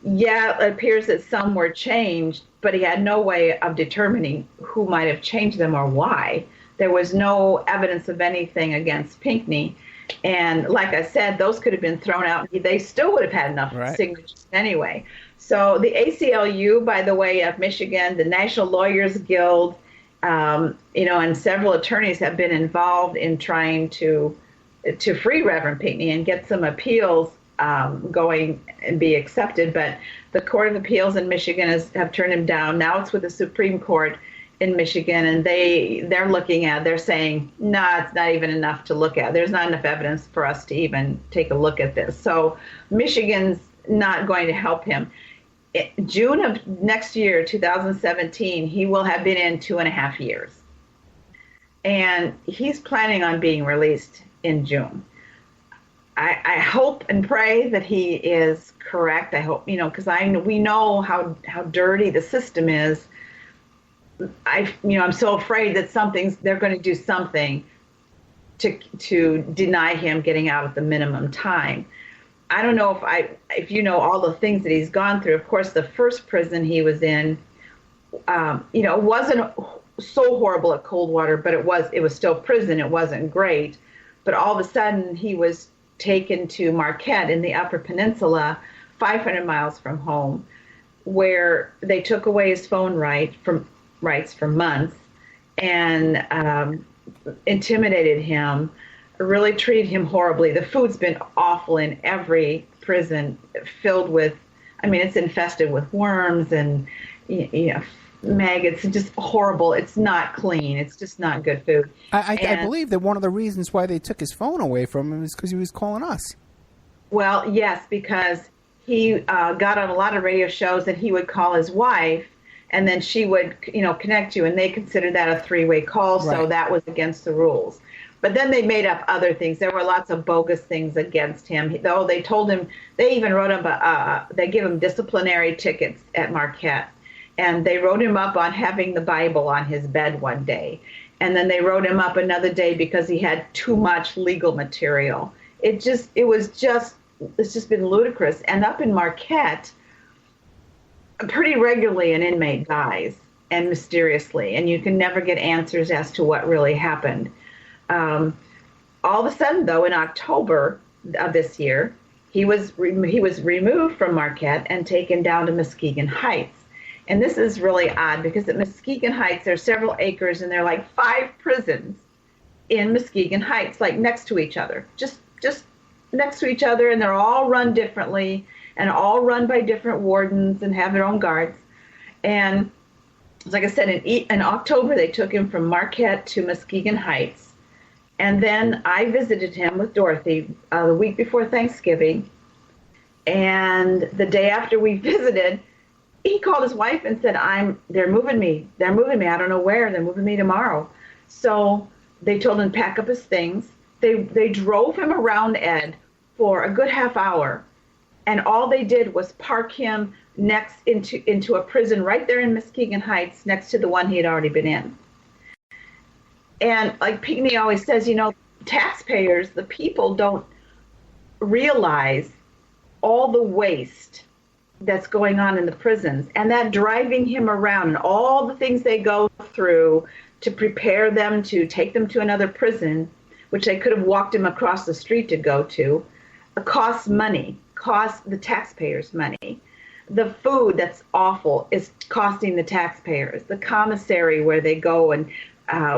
Yeah, it appears that some were changed, but he had no way of determining who might have changed them or why. There was no evidence of anything against Pinckney. And like I said, those could have been thrown out. They still would have had enough signatures anyway. So the ACLU, by the way, of Michigan, the National Lawyers Guild, and several attorneys have been involved in trying to free Reverend Pinckney and get some appeals going and be accepted. But the Court of Appeals in Michigan have turned him down. Now it's with the Supreme Court in Michigan, and they're saying, no, it's not even enough to look at. There's not enough evidence for us to even take a look at this. So Michigan's not going to help him. June of next year, 2017, he will have been in 2.5 years. And he's planning on being released in June. I hope and pray that he is correct. I hope, because we know how dirty the system is. I'm so afraid that they're going to do something to deny him getting out at the minimum time. I don't know if you know all the things that he's gone through. Of course, the first prison he was in, wasn't so horrible at Coldwater, but it was still prison. It wasn't great. But all of a sudden, he was taken to Marquette in the Upper Peninsula, 500 miles from home, where they took away his phone rights for months and intimidated him, really treated him horribly. The food's been awful in every prison, it's infested with worms and maggots, and just horrible. It's not clean. It's just not good food. I believe that one of the reasons why they took his phone away from him is because he was calling us. Well, yes, because he got on a lot of radio shows and he would call his wife, and then she would, connect you, and they considered that a three-way call, so that was against the rules. But then they made up other things. There were lots of bogus things against him. Though they told him, they even wrote him, they gave him disciplinary tickets at Marquette. And they wrote him up on having the Bible on his bed one day. And then they wrote him up another day because he had too much legal material. It's just been ludicrous. And up in Marquette, pretty regularly an inmate dies, and mysteriously, and you can never get answers as to what really happened. All of a sudden, though, in October of this year, he was removed from Marquette and taken down to Muskegon Heights. And this is really odd because at Muskegon Heights, there are several acres, and there are like 5 prisons in Muskegon Heights, like next to each other, just next to each other, and they're all run differently and all run by different wardens and have their own guards. And like I said, in October, they took him from Marquette to Muskegon Heights. And then I visited him with Dorothy the week before Thanksgiving. And the day after we visited, he called his wife and said, they're moving me. They're moving me. I don't know where. They're moving me tomorrow. So they told him to pack up his things. They drove him around Ed for a good half hour. And all they did was park him next into a prison right there in Muskegon Heights, next to the one he had already been in. And like Pinckney always says, taxpayers, the people, don't realize all the waste that's going on in the prisons, and that driving him around and all the things they go through to prepare them to take them to another prison, which they could have walked him across the street to go to, costs money, costs the taxpayers money. The food that's awful is costing the taxpayers. The commissary where they go and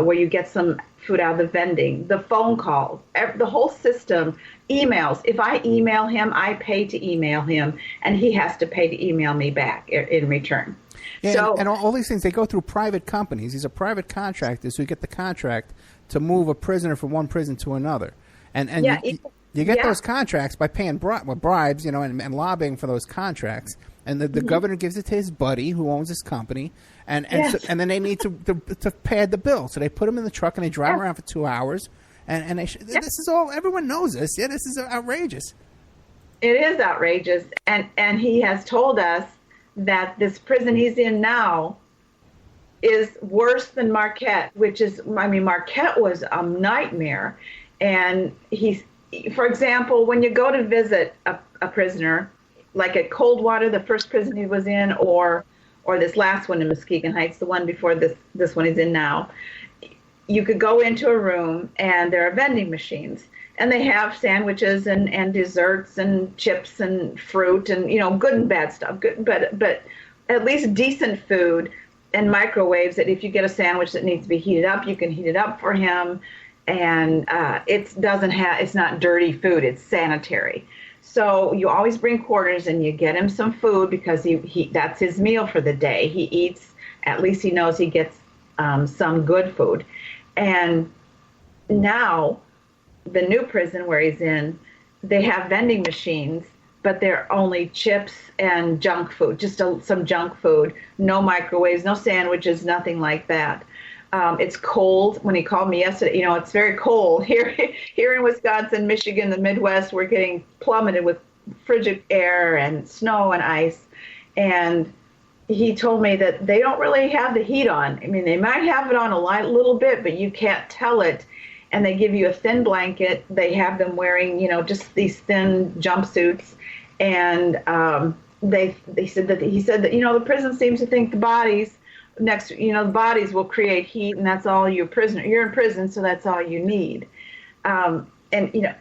where you get some food out of the vending, the phone calls, the whole system, emails. If I email him, I pay to email him, and he has to pay to email me back in return. Yeah, so, and all these things, they go through private companies. These are private contractors who get the contract to move a prisoner from one prison to another. And you get those contracts by paying bribes, and lobbying for those contracts. And the governor gives it to his buddy who owns this company, and then they need to pay the bill. So they put him in the truck and they drive around for 2 hours. And this is all, everyone knows this. Yeah, this is outrageous. It is outrageous. And he has told us that this prison he's in now is worse than Marquette, Marquette was a nightmare. And for example, when you go to visit a prisoner, like at Coldwater, the first prison he was in, or this last one in Muskegon Heights, the one before this one he's in now, you could go into a room and there are vending machines. And they have sandwiches and desserts and chips and fruit and, good and bad stuff. Good, but at least decent food, and microwaves that if you get a sandwich that needs to be heated up, you can heat it up for him. And it's not dirty food, it's sanitary. So you always bring quarters and you get him some food because he that's his meal for the day. He eats, at least he knows he gets some good food. And now, the new prison where he's in, they have vending machines, but they're only chips and junk food, just some junk food, no microwaves, no sandwiches, nothing like that. It's cold. When he called me yesterday, it's very cold here in Wisconsin, Michigan, the Midwest. We're getting plummeted with frigid air and snow and ice. And he told me that they don't really have the heat on. I mean, they might have it on a little bit, but you can't tell it. And they give you a thin blanket. They have them wearing, just these thin jumpsuits. And he said that the prison seems to think the bodies will create heat, and that's all you're in prison, so that's all you need. And even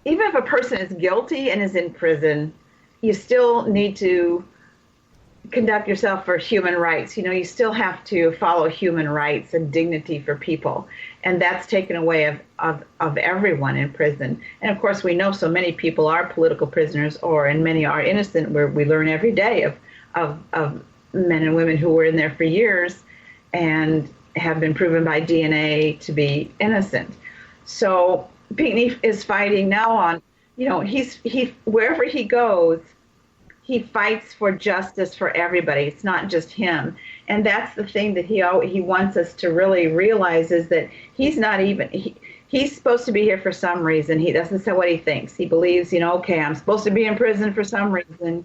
if a person is guilty and is in prison, you still need to conduct yourself for human rights. You still have to follow human rights and dignity for people. And that's taken away of everyone in prison. And of course, we know so many people are political prisoners, and many are innocent, where we learn every day of men and women who were in there for years and have been proven by DNA to be innocent. So Pinckney is fighting now on, he wherever he goes, he fights for justice for everybody. It's not just him. And that's the thing that he wants us to really realize, is that he's not even, he's supposed to be here for some reason. He doesn't say what he thinks. He believes, okay, I'm supposed to be in prison for some reason,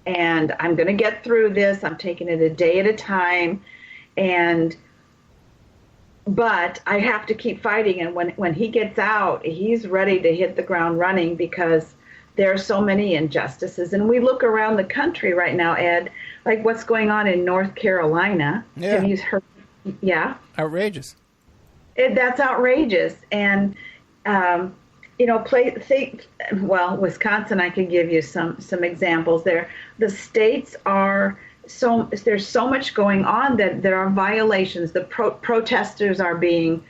and I'm going to get through this. I'm taking it a day at a time. But I have to keep fighting. And when he gets out, he's ready to hit the ground running, because there are so many injustices. And we look around the country right now, Ed, like what's going on in North Carolina. Yeah. Have you heard? Yeah. Outrageous. That's outrageous. And, Wisconsin, I could give you some examples there. The states are, there's so much going on that there are violations. The protesters are being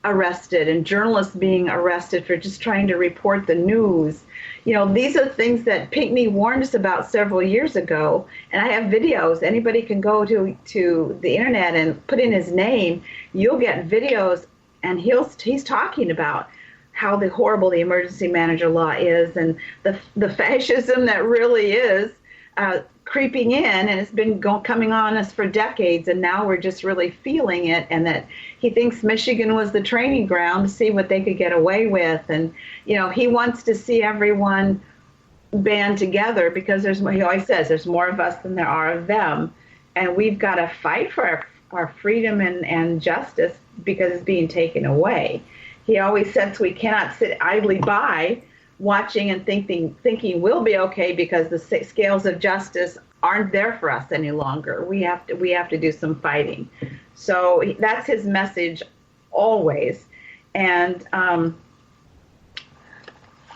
arrested, and journalists being arrested for just trying to report the news. These are things that Pinckney warned us about several years ago. And I have videos. Anybody can go to the internet and put in his name. You'll get videos, and he's talking about how horrible the emergency manager law is, and the fascism that really is creeping in, and it's been coming on us for decades, and now we're just really feeling it. And that he thinks Michigan was the training ground to see what they could get away with. And he wants to see everyone band together, because he always says there's more of us than there are of them, and we've got to fight for our freedom and justice, because it's being taken away. He always says we cannot sit idly by watching and thinking we'll be okay, because the scales of justice aren't there for us any longer. We have to do some fighting. So that's his message always. And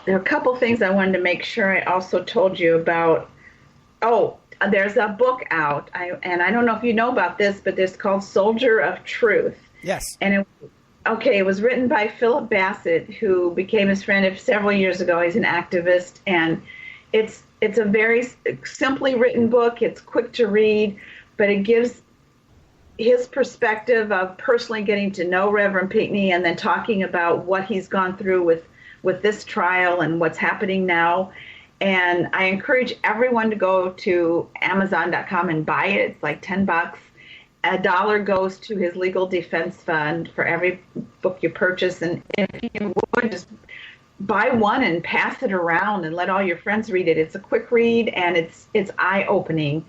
there are a couple things I wanted to make sure I also told you about. There's a book out, and I don't know if you know about this, but it's called Soldier of Truth. Yes. And it was written by Philip Bassett, who became his friend several years ago. He's an activist, and it's a very simply written book. It's quick to read, but it gives his perspective of personally getting to know Reverend Pinckney, and then talking about what he's gone through with this trial and what's happening now. And I encourage everyone to go to Amazon.com and buy it. It's like $10. $1 goes to his legal defense fund for every book you purchase. And if you would, just buy one and pass it around and let all your friends read it. It's a quick read, and it's eye-opening.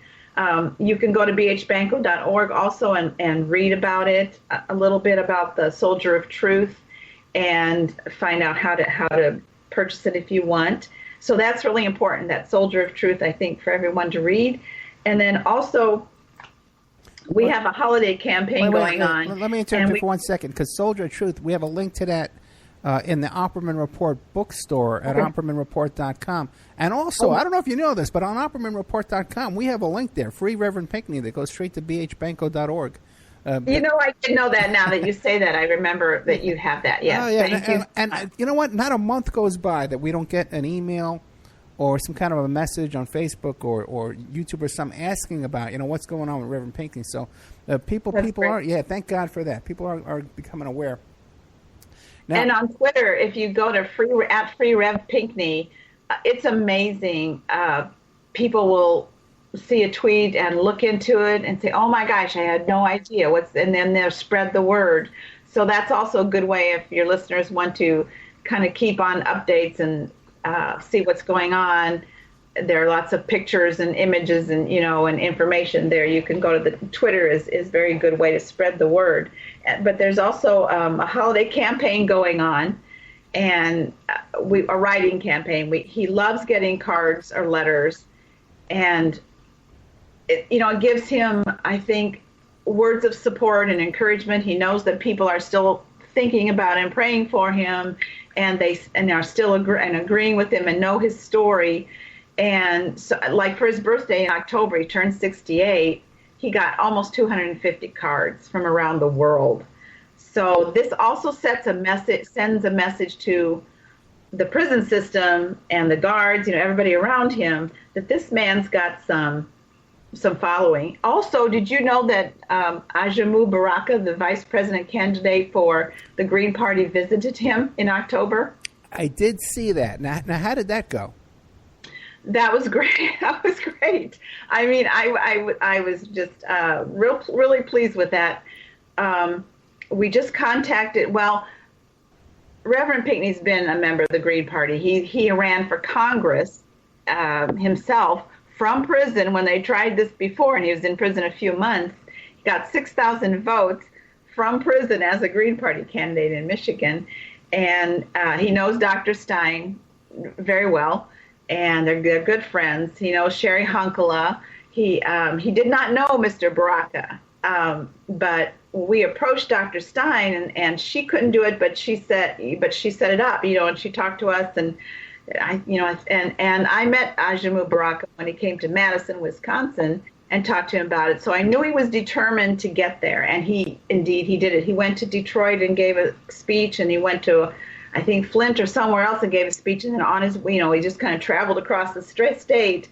You can go to bhbanco.org also and read about it, a little bit about the Soldier of Truth, and find out how to purchase it if you want. So that's really important, that Soldier of Truth, I think, for everyone to read. And then also, we have a holiday campaign going on. Let me interrupt you for 1 second, because Soldier of Truth, we have a link to that in the Opperman Report bookstore at oppermanreport.com. And also, I don't know if you know this, but on oppermanreport.com, we have a link there, Free Reverend Pinckney, that goes straight to bhbanco.org. I didn't know that. Now that you say that, I remember that you have that. Yes. Oh, yeah. Thank you. And you know what? Not a month goes by that we don't get an email or some kind of a message on Facebook or YouTube or something asking about, what's going on with Reverend Pinckney. So people are, thank God for that. People are becoming aware. Now, and on Twitter, if you go to Free Rev Pinckney, it's amazing. People will see a tweet and look into it and say, "Oh my gosh, I had no idea." And then they'll spread the word. So that's also a good way if your listeners want to kind of keep on updates and see what's going on. There are lots of pictures and images and and information there. You can go to the Twitter is a very good way to spread the word. But there's also a holiday campaign going on, and a writing campaign. He loves getting cards or letters, and it gives him, I think, words of support and encouragement. He knows that people are still thinking about him, praying for him, and are still agreeing with him and know his story. And so, like for his birthday in October, he turned 68. He got almost 250 cards from around the world. So this also sends a message to the prison system and the guards, everybody around him, that this man's got some following. Also, did you know that Ajamu Baraka, the vice president candidate for the Green Party, visited him in October? I did see that. Now how did that go? That was great. That was great. I mean, I was just really pleased with that. We just contacted, Reverend Pinckney's been a member of the Green Party. He ran for Congress himself from prison when they tried this before, and he was in prison a few months. He got 6,000 votes from prison as a Green Party candidate in Michigan. And he knows Dr. Stein very well, and they're good friends. He knows Sherry Hunkala. He did not know Mr. Baraka, but we approached Dr. Stein, and she couldn't do it, but she set it up, and she talked to us, and I met Ajamu Baraka when he came to Madison, Wisconsin, and talked to him about it. So I knew he was determined to get there, and he did it. He went to Detroit and gave a speech, and he went to, I think, Flint or somewhere else and gave a speech, and then on his, he just kind of traveled across the state.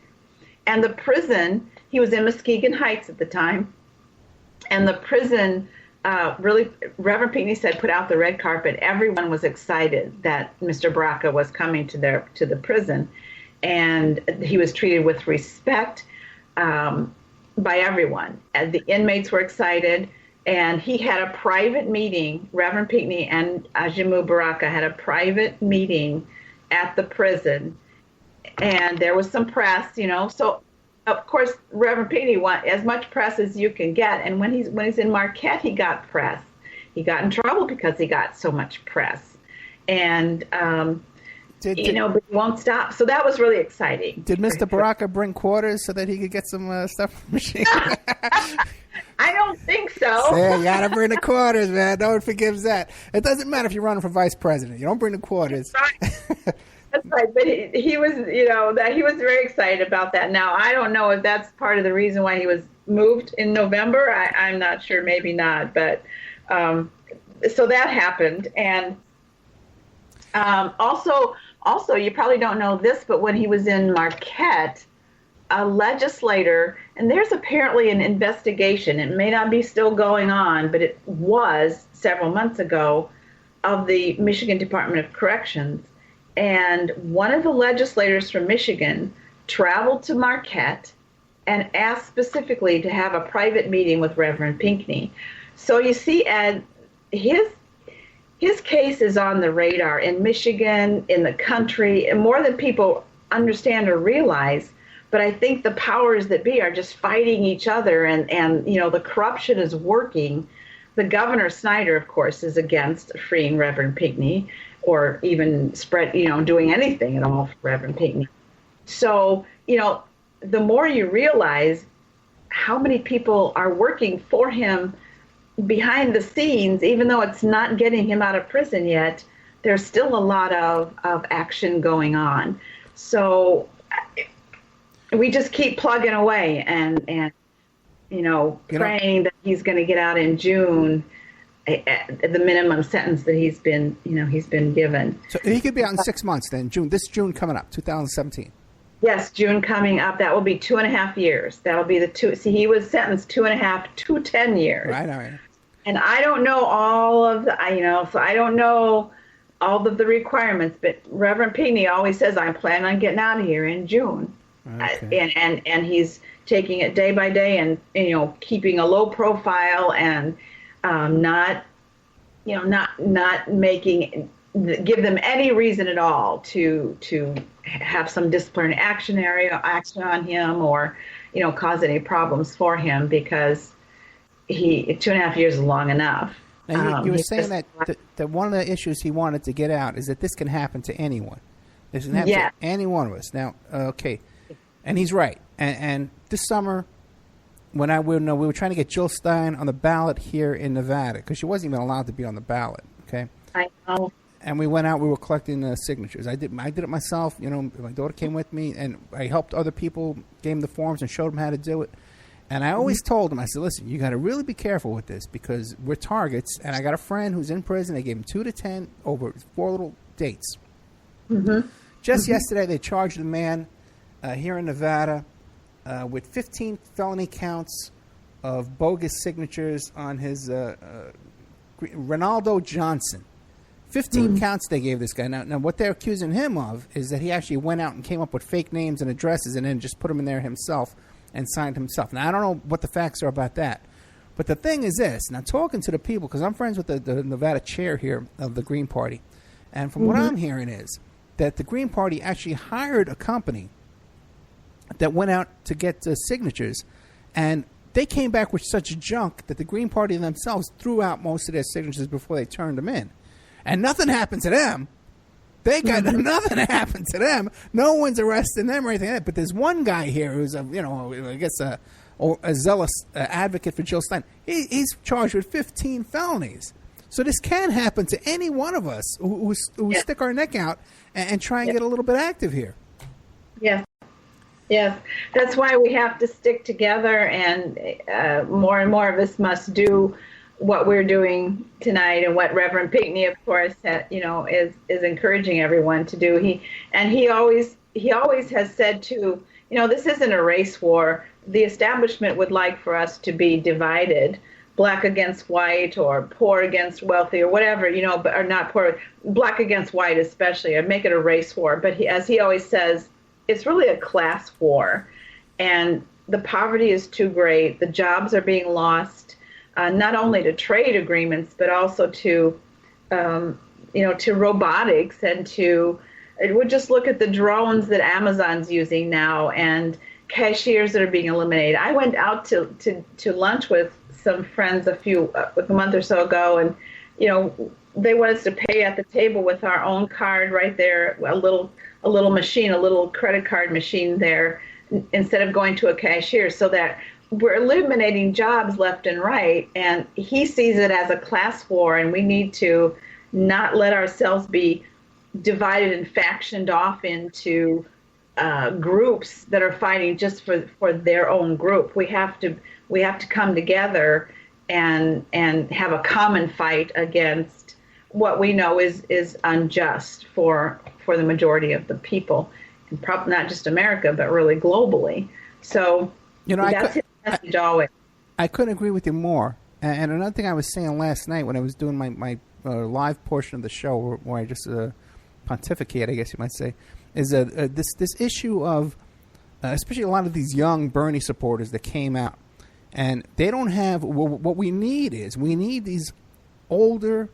And the prison, he was in Muskegon Heights at the time, and the prison really, Reverend Pinckney said, put out the red carpet. Everyone was excited that Mr. Baraka was coming to the prison, and he was treated with respect by everyone. And the inmates were excited, and he had a private meeting. Reverend Pinckney and Ajamu Baraka had a private meeting at the prison, and there was some press, so. Of course, Reverend Pinckney want as much press as you can get, and when he's in Marquette, he got press. He got in trouble because he got so much press, and but he won't stop. So that was really exciting. Did Mr. Baraka bring quarters so that he could get some stuff from Michigan? I don't think so. Yeah, you gotta bring the quarters, man. No one forgives that. It doesn't matter if you're running for vice president. You don't bring the quarters. That's right. That's right, but he was, that he was very excited about that. Now, I don't know if that's part of the reason why he was moved in November. I'm not sure, maybe not, but so that happened. And also, you probably don't know this, but when he was in Marquette, a legislator, and there's apparently an investigation, it may not be still going on, but it was several months ago, of the Michigan Department of Corrections. And one of the legislators from Michigan traveled to Marquette and asked specifically to have a private meeting with Reverend Pinckney. So you see, Ed, his case is on the radar in Michigan, in the country, and more than people understand or realize. But I think the powers that be are just fighting each other, and the corruption is working. The governor, Snyder, of course, is against freeing Reverend Pinckney. or even spread, doing anything at all for Reverend Pinckney. So, the more you realize how many people are working for him behind the scenes, even though it's not getting him out of prison yet, there's still a lot of action going on. So we just keep plugging away and praying that he's going to get out in June at the minimum sentence that he's been given. So he could be out in 6 months then, this June coming up, 2017. Yes, June coming up. That will be 2.5 years. That'll be the two. See, he was sentenced 2.5 to 10 years. Right, all right. And I don't know all of the, so I don't know all of the requirements, but Reverend Pinckney always says, I'm planning on getting out of here in June. Okay. And he's taking it day by day and, keeping a low profile and not making, give them any reason at all to have some disciplinary action on him or, cause any problems for him, because 2.5 years is long enough. Now, you were saying that one of the issues he wanted to get out is that this can happen to anyone. This can happen to any one of us. Now, okay, and he's right. And this summer, when we were trying to get Jill Stein on the ballot here in Nevada, because she wasn't even allowed to be on the ballot, okay? I know. And we went out, we were collecting signatures. I did it myself. My daughter came with me, and I helped other people, gave them the forms, and showed them how to do it. And I always told them, I said, listen, you got to really be careful with this because we're targets. And I got a friend who's in prison. They gave him 2 to 10 over 4 little dates. Mm-hmm. Just yesterday, they charged a man here in Nevada with 15 felony counts of bogus signatures on his Ronaldo Johnson. 15 counts they gave this guy. Now, what they're accusing him of is that he actually went out and came up with fake names and addresses and then just put them in there himself and signed himself. Now, I don't know what the facts are about that. But the thing is this. Now, talking to the people, because I'm friends with the Nevada chair here of the Green Party, and from what I'm hearing is that the Green Party actually hired a company that went out to get signatures, and they came back with such junk that the Green Party themselves threw out most of their signatures before they turned them in. And nothing happened to them. They got nothing happened to them. No one's arresting them or anything like that. But there's one guy here who's a zealous advocate for Jill Stein. He's charged with 15 felonies. So this can happen to any one of us who stick our neck out and try and get a little bit active here. Yes. Yes. That's why we have to stick together, and more and more of us must do what we're doing tonight, and what Reverend Pinckney, of course, is encouraging everyone to do. He always has said too, this isn't a race war. The establishment would like for us to be divided, black against white, or poor against wealthy, or whatever, or not poor, black against white especially, or make it a race war. But as he always says, it's really a class war, and the poverty is too great. The jobs are being lost. Not only to trade agreements, but also to robotics, and would just look at the drones that Amazon's using now, and cashiers that are being eliminated. I went out to lunch with some friends a month or so ago, and they want us to pay at the table with our own card right there, a little machine, a little credit card machine there, instead of going to a cashier, so that we're eliminating jobs left and right. And he sees it as a class war, and we need to not let ourselves be divided and factioned off into groups that are fighting just for their own group. We have to come together and have a common fight against what we know is unjust for the majority of the people, and probably not just America, but really globally. So that's his message always. I couldn't agree with you more. And another thing I was saying last night when I was doing my live portion of the show, where I just pontificate, I guess you might say, is this issue of especially a lot of these young Bernie supporters that came out, and they don't have what we need these elder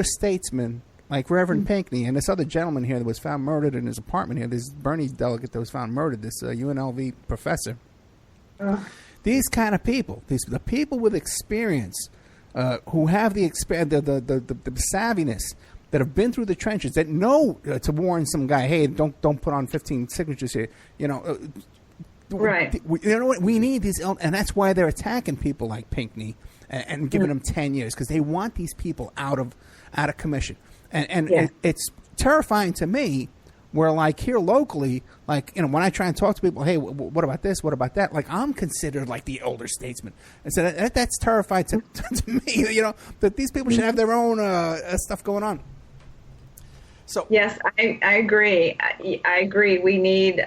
statesmen like Reverend Pinckney and this other gentleman here that was found murdered in his apartment here, this Bernie delegate that was found murdered, this UNLV professor. These kind of people, the people with experience, who have the savviness that have been through the trenches, that know to warn some guy, hey, don't put on 15 signatures here. Right. You know what? We need these, and that's why they're attacking people like Pinckney and giving them 10 years, because they want these people out of commission. And it's terrifying to me. Where, like, here locally, like, when I try and talk to people, hey, what about this? What about that? Like, I'm considered like the older statesman. And so that's terrifying to me, that these people should have their own stuff going on. So yes, I agree. I agree. We need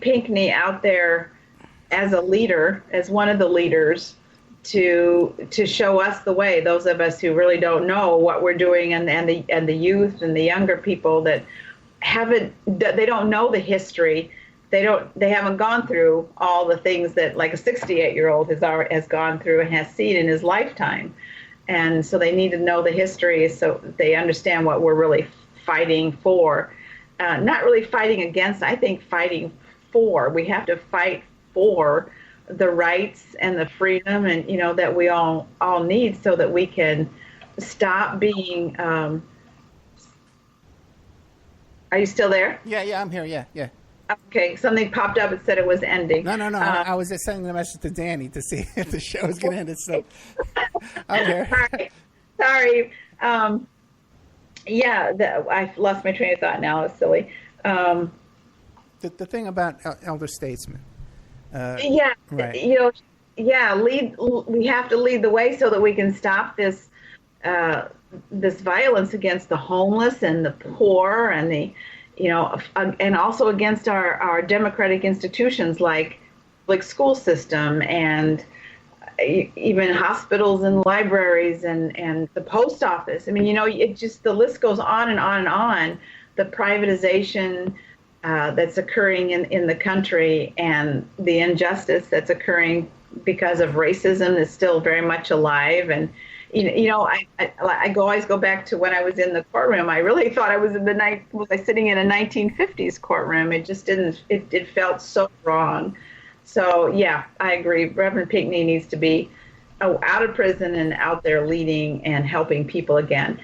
Pinckney out there as a leader, as one of the leaders, to show us the way. Those of us who really don't know what we're doing, and the youth and the younger people that they don't know the history. They haven't gone through all the things that like a 68-year-old has gone through and has seen in his lifetime. And so they need to know the history so they understand what we're really fighting for. Not really fighting against, I think fighting for. We have to fight for the rights and the freedom and that we all need, so that we can stop being Are you still there? Yeah, I'm here. Yeah. Okay, something popped up and said it was ending. No. I was just sending a message to Danny to see if the show is going to end. So I'm here. Sorry. I lost my train of thought now. It's silly. The thing about elder statesmen. Right. We have to lead the way so that we can stop this violence against the homeless and the poor and and also against our democratic institutions like school system and even hospitals and libraries and the post office. I mean, it just, the list goes on and on and on. The privatization that's occurring in the country and the injustice that's occurring because of racism is still very much alive. And I always go back to when I was in the courtroom. I really thought I was was I sitting in a 1950s courtroom? It just didn't. It felt so wrong. So yeah, I agree. Reverend Pinckney needs to be out of prison and out there leading and helping people again.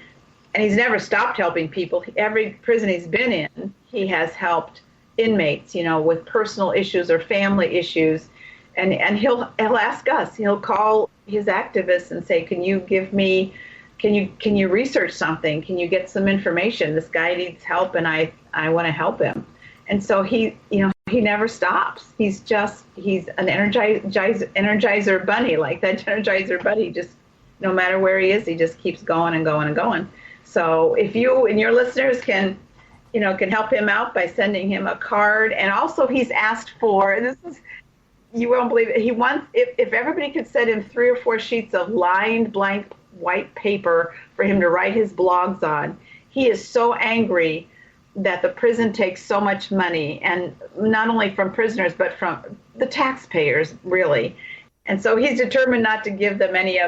And he's never stopped helping people. Every prison he's been in, he has helped inmates, with personal issues or family issues. And he'll ask us. He'll call his activists and say, "Can you research something? Can you get some information? This guy needs help, and I want to help him." And so he never stops. He's an energizer bunny, like that Energizer bunny. Just no matter where he is, he just keeps going and going and going. So if you and your listeners can help him out by sending him a card, and also he's asked for this. You won't believe it. He wants, if everybody could send him 3 or 4 sheets of lined blank white paper for him to write his blogs on. He is so angry that the prison takes so much money, and not only from prisoners, but from the taxpayers, really. And so he's determined not to give them any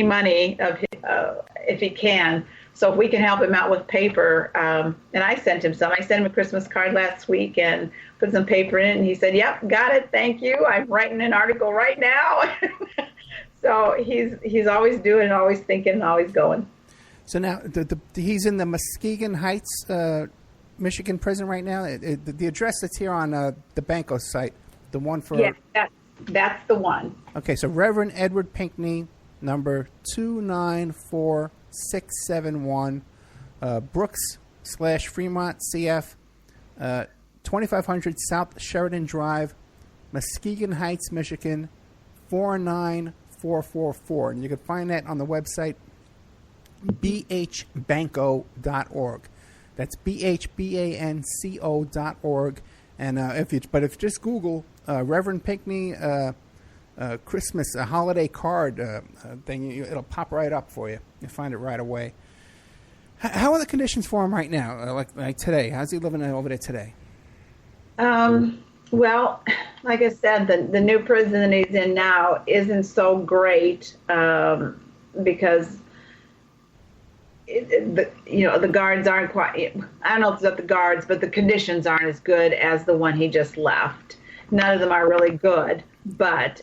money if he can. So if we can help him out with paper, and I sent him some. I sent him a Christmas card last week and put some paper in it, and he said, "Yep, got it, thank you. I'm writing an article right now." So he's always doing, always thinking, always going. So now he's in the Muskegon Heights, Michigan prison right now. The address that's here on the Banco site, the one for... Yeah, that's the one. Okay, so Reverend Edward Pinckney, number 294671, Brooks/Fremont CF, 2500 South Sheridan Drive, Muskegon Heights, Michigan, 49444. And you can find that on the website bhbanco.org. That's bhbanco.org. And if you just Google Reverend Pinckney Christmas holiday card thing, it'll pop right up for you. You'll find it right away. How are the conditions for him right now? Like today, how's he living over there today? Well, like I said, the new prison that he's in now isn't so great because the guards aren't quite. I don't know if it's about the guards, but the conditions aren't as good as the one he just left. None of them are really good, but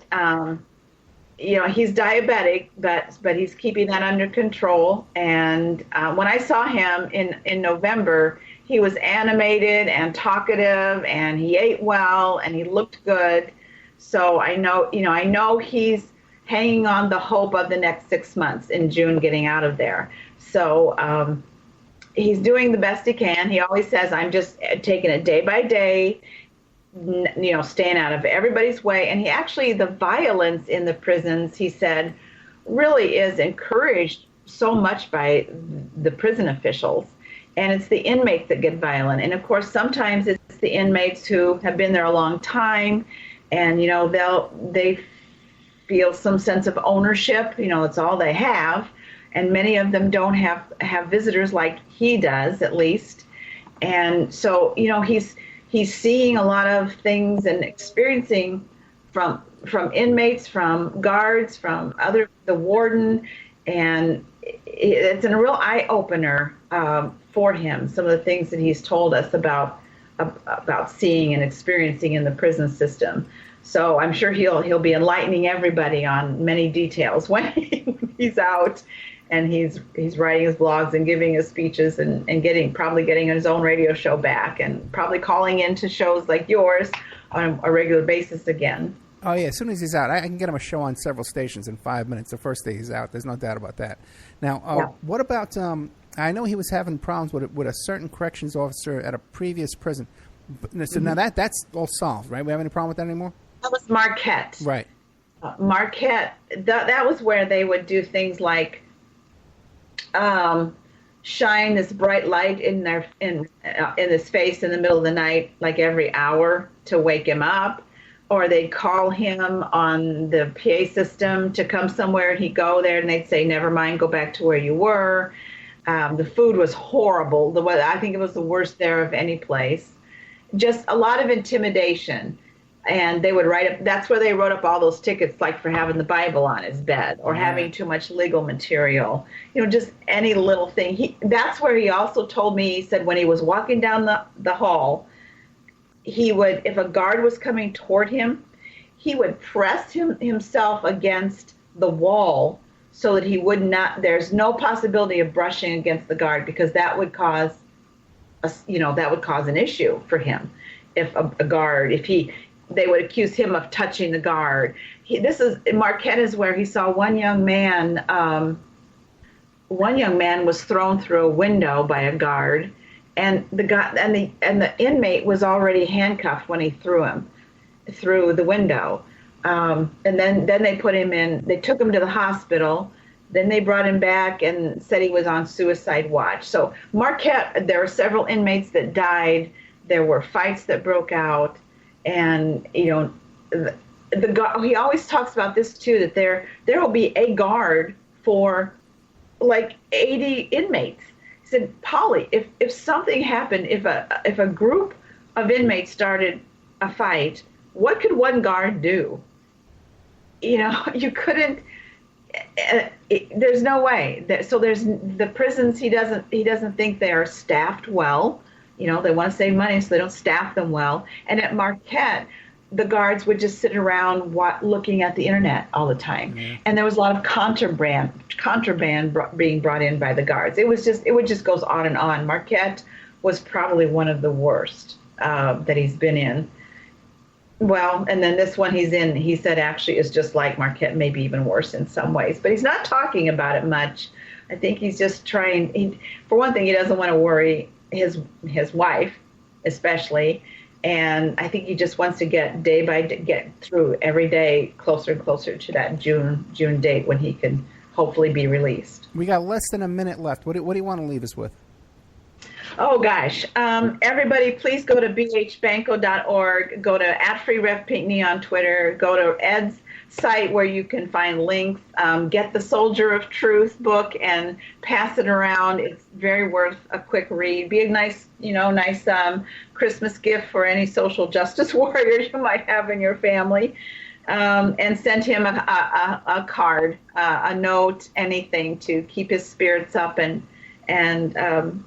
he's diabetic, but he's keeping that under control. And when I saw him in November, he was animated and talkative, and he ate well, and he looked good. So I know he's hanging on the hope of the next 6 months in June, getting out of there. So he's doing the best he can. He always says, "I'm just taking it day by day." Staying out of everybody's way. And the violence in the prisons, he said, really is encouraged so much by the prison officials. And it's the inmates that get violent. And of course, sometimes it's the inmates who have been there a long time, and, they feel some sense of ownership. It's all they have. And many of them don't have visitors like he does, at least. And so, he's seeing a lot of things and experiencing from inmates, from guards, from the warden, and it's a real eye opener for him. Some of the things that he's told us about seeing and experiencing in the prison system. So I'm sure he'll be enlightening everybody on many details when he's out. And he's writing his blogs and giving his speeches and probably getting his own radio show back, and probably calling into shows like yours on a regular basis again. Oh, yeah. As soon as he's out, I can get him a show on several stations in 5 minutes the first day he's out. There's no doubt about that. Now, What about, I know he was having problems with a certain corrections officer at a previous prison. So now that's all solved, right? We have any problem with that anymore? That was Marquette. Right. Marquette, that was where they would do things like shine this bright light in his face in the middle of the night, like every hour, to wake him up, or they'd call him on the PA system to come somewhere, and he'd go there, and they'd say, "Never mind, go back to where you were." The food was horrible. The weather, I think it was the worst there of any place. Just a lot of intimidation. And they would write up, that's where they wrote up all those tickets, like for having the Bible on his bed or having too much legal material, just any little thing. That's where he also told me, he said when he was walking down the hall, he would, if a guard was coming toward him, he would press himself against the wall so that he would not, there's no possibility of brushing against the guard, because that would cause an issue for him. If a guard, they would accuse him of touching the guard. Marquette is where he saw one young man was thrown through a window by a guard, and the inmate was already handcuffed when he threw him through the window. And then they put him in. They took him to the hospital. Then they brought him back and said he was on suicide watch. So Marquette, there were several inmates that died. There were fights that broke out. And, he always talks about this too, that there will be a guard for like 80 inmates. He said, "Polly, if something happened, if a group of inmates started a fight, what could one guard do? You couldn't, there's no way. So there's the prisons, he doesn't think they are staffed well. They want to save money, so they don't staff them well. And at Marquette, the guards would just sit around looking at the internet all the time. Mm-hmm. And there was a lot of contraband being brought in by the guards. It just goes on and on. Marquette was probably one of the worst that he's been in. Well, and then this one he's in, he said actually is just like Marquette, maybe even worse in some ways. But he's not talking about it much. I think he's just trying, for one thing, he doesn't want to worry his wife, especially, and I think he just wants to get through every day closer and closer to that June date when he can hopefully be released. We got less than a minute left. What do you want to leave us with? Oh gosh, everybody, please go to bhbanco.org, go to @FreeRevPinckney on Twitter, go to Ed's site where you can find links, get the Soldier of Truth book and pass it around. It's very worth a quick read. Be a nice Christmas gift for any social justice warrior you might have in your family. And send him a card, a note, anything to keep his spirits up and and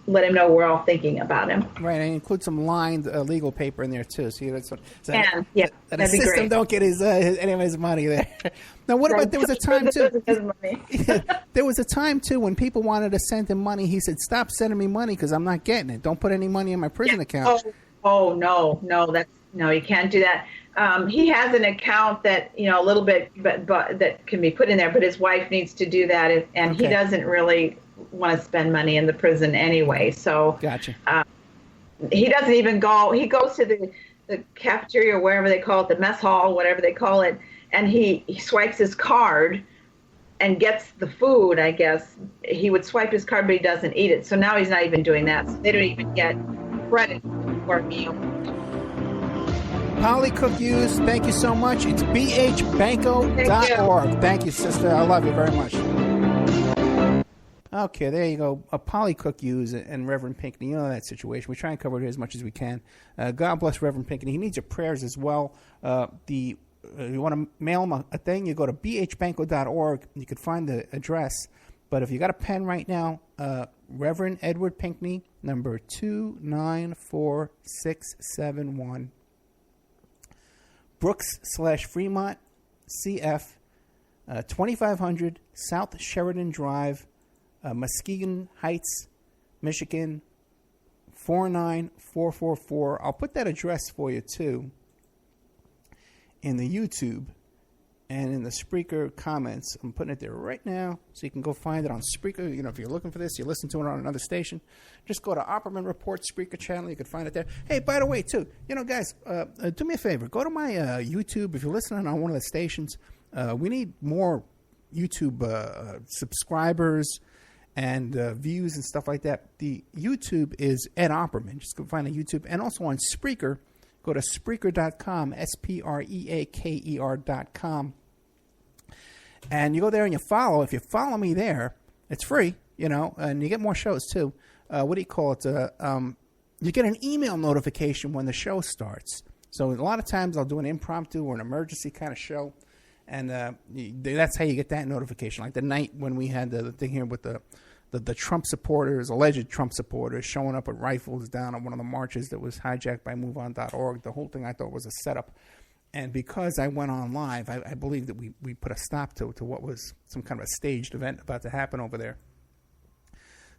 let him know we're all thinking about him. Right, and include some lined legal paper in there too. See, that's what, so And yeah, that the that'd be system great. don't get any of his money there. Now, what about there was a time too? His money. There was a time too when people wanted to send him money. He said, "Stop sending me money because I'm not getting it. Don't put any money in my prison account." Oh no, you can't do that. He has an account that a little bit, but that can be put in there. But his wife needs to do that, and he doesn't really want to spend money in the prison anyway. So gotcha. He doesn't even go. He goes to the cafeteria or wherever they call it, the mess hall, whatever they call it, and he swipes his card and gets the food. I guess he would swipe his card, but he doesn't eat it. So now he's not even doing that. So they don't even get credit for a meal. Polly Cooke Hughes, thank you so much. It's bhbanco.org. Thank you, sister. I love you very much. Okay, there you go. Polly Cooke Hughes and Reverend Pinckney. You know that situation. We try and cover it as much as we can. God bless Reverend Pinckney. He needs your prayers as well. You want to mail him a thing, you go to bhbanco.org. You can find the address. But if you got a pen right now, Reverend Edward Pinckney, number 294671. Brooks/Fremont, CF, 2500 South Sheridan Drive, Muskegon Heights, Michigan, 49444. I'll put that address for you, too, in the YouTube and in the Spreaker comments. I'm putting it there right now, so you can go find it on Spreaker. If you're looking for this, you listen to it on another station, just go to Opperman Report Spreaker channel. You can find it there. Hey, by the way, too, guys, do me a favor. Go to my YouTube. If you're listening on one of the stations, we need more YouTube subscribers and views and stuff like that. The YouTube is Ed Opperman. Just go find a YouTube. And also on Spreaker, go to Spreaker.com, Spreaker.com. And you go there and you follow. If you follow me there, it's free, and you get more shows too. What do you call it? You get an email notification when the show starts. So a lot of times I'll do an impromptu or an emergency kind of show. And that's how you get that notification. Like the night when we had the thing here with the Trump supporters, alleged Trump supporters, showing up with rifles down at one of the marches that was hijacked by MoveOn.org. The whole thing I thought was a setup. And because I went on live, I believe that we put a stop to what was some kind of a staged event about to happen over there.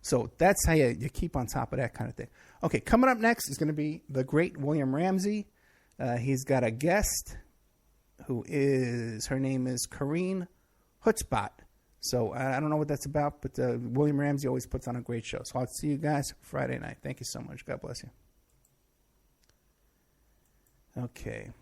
So that's how you keep on top of that kind of thing. Okay, coming up next is going to be the great William Ramsey. He's got a guest her name is Karine Hutzbot. So I don't know what that's about, but William Ramsey always puts on a great show. So I'll see you guys Friday night. Thank you so much. God bless you. Okay.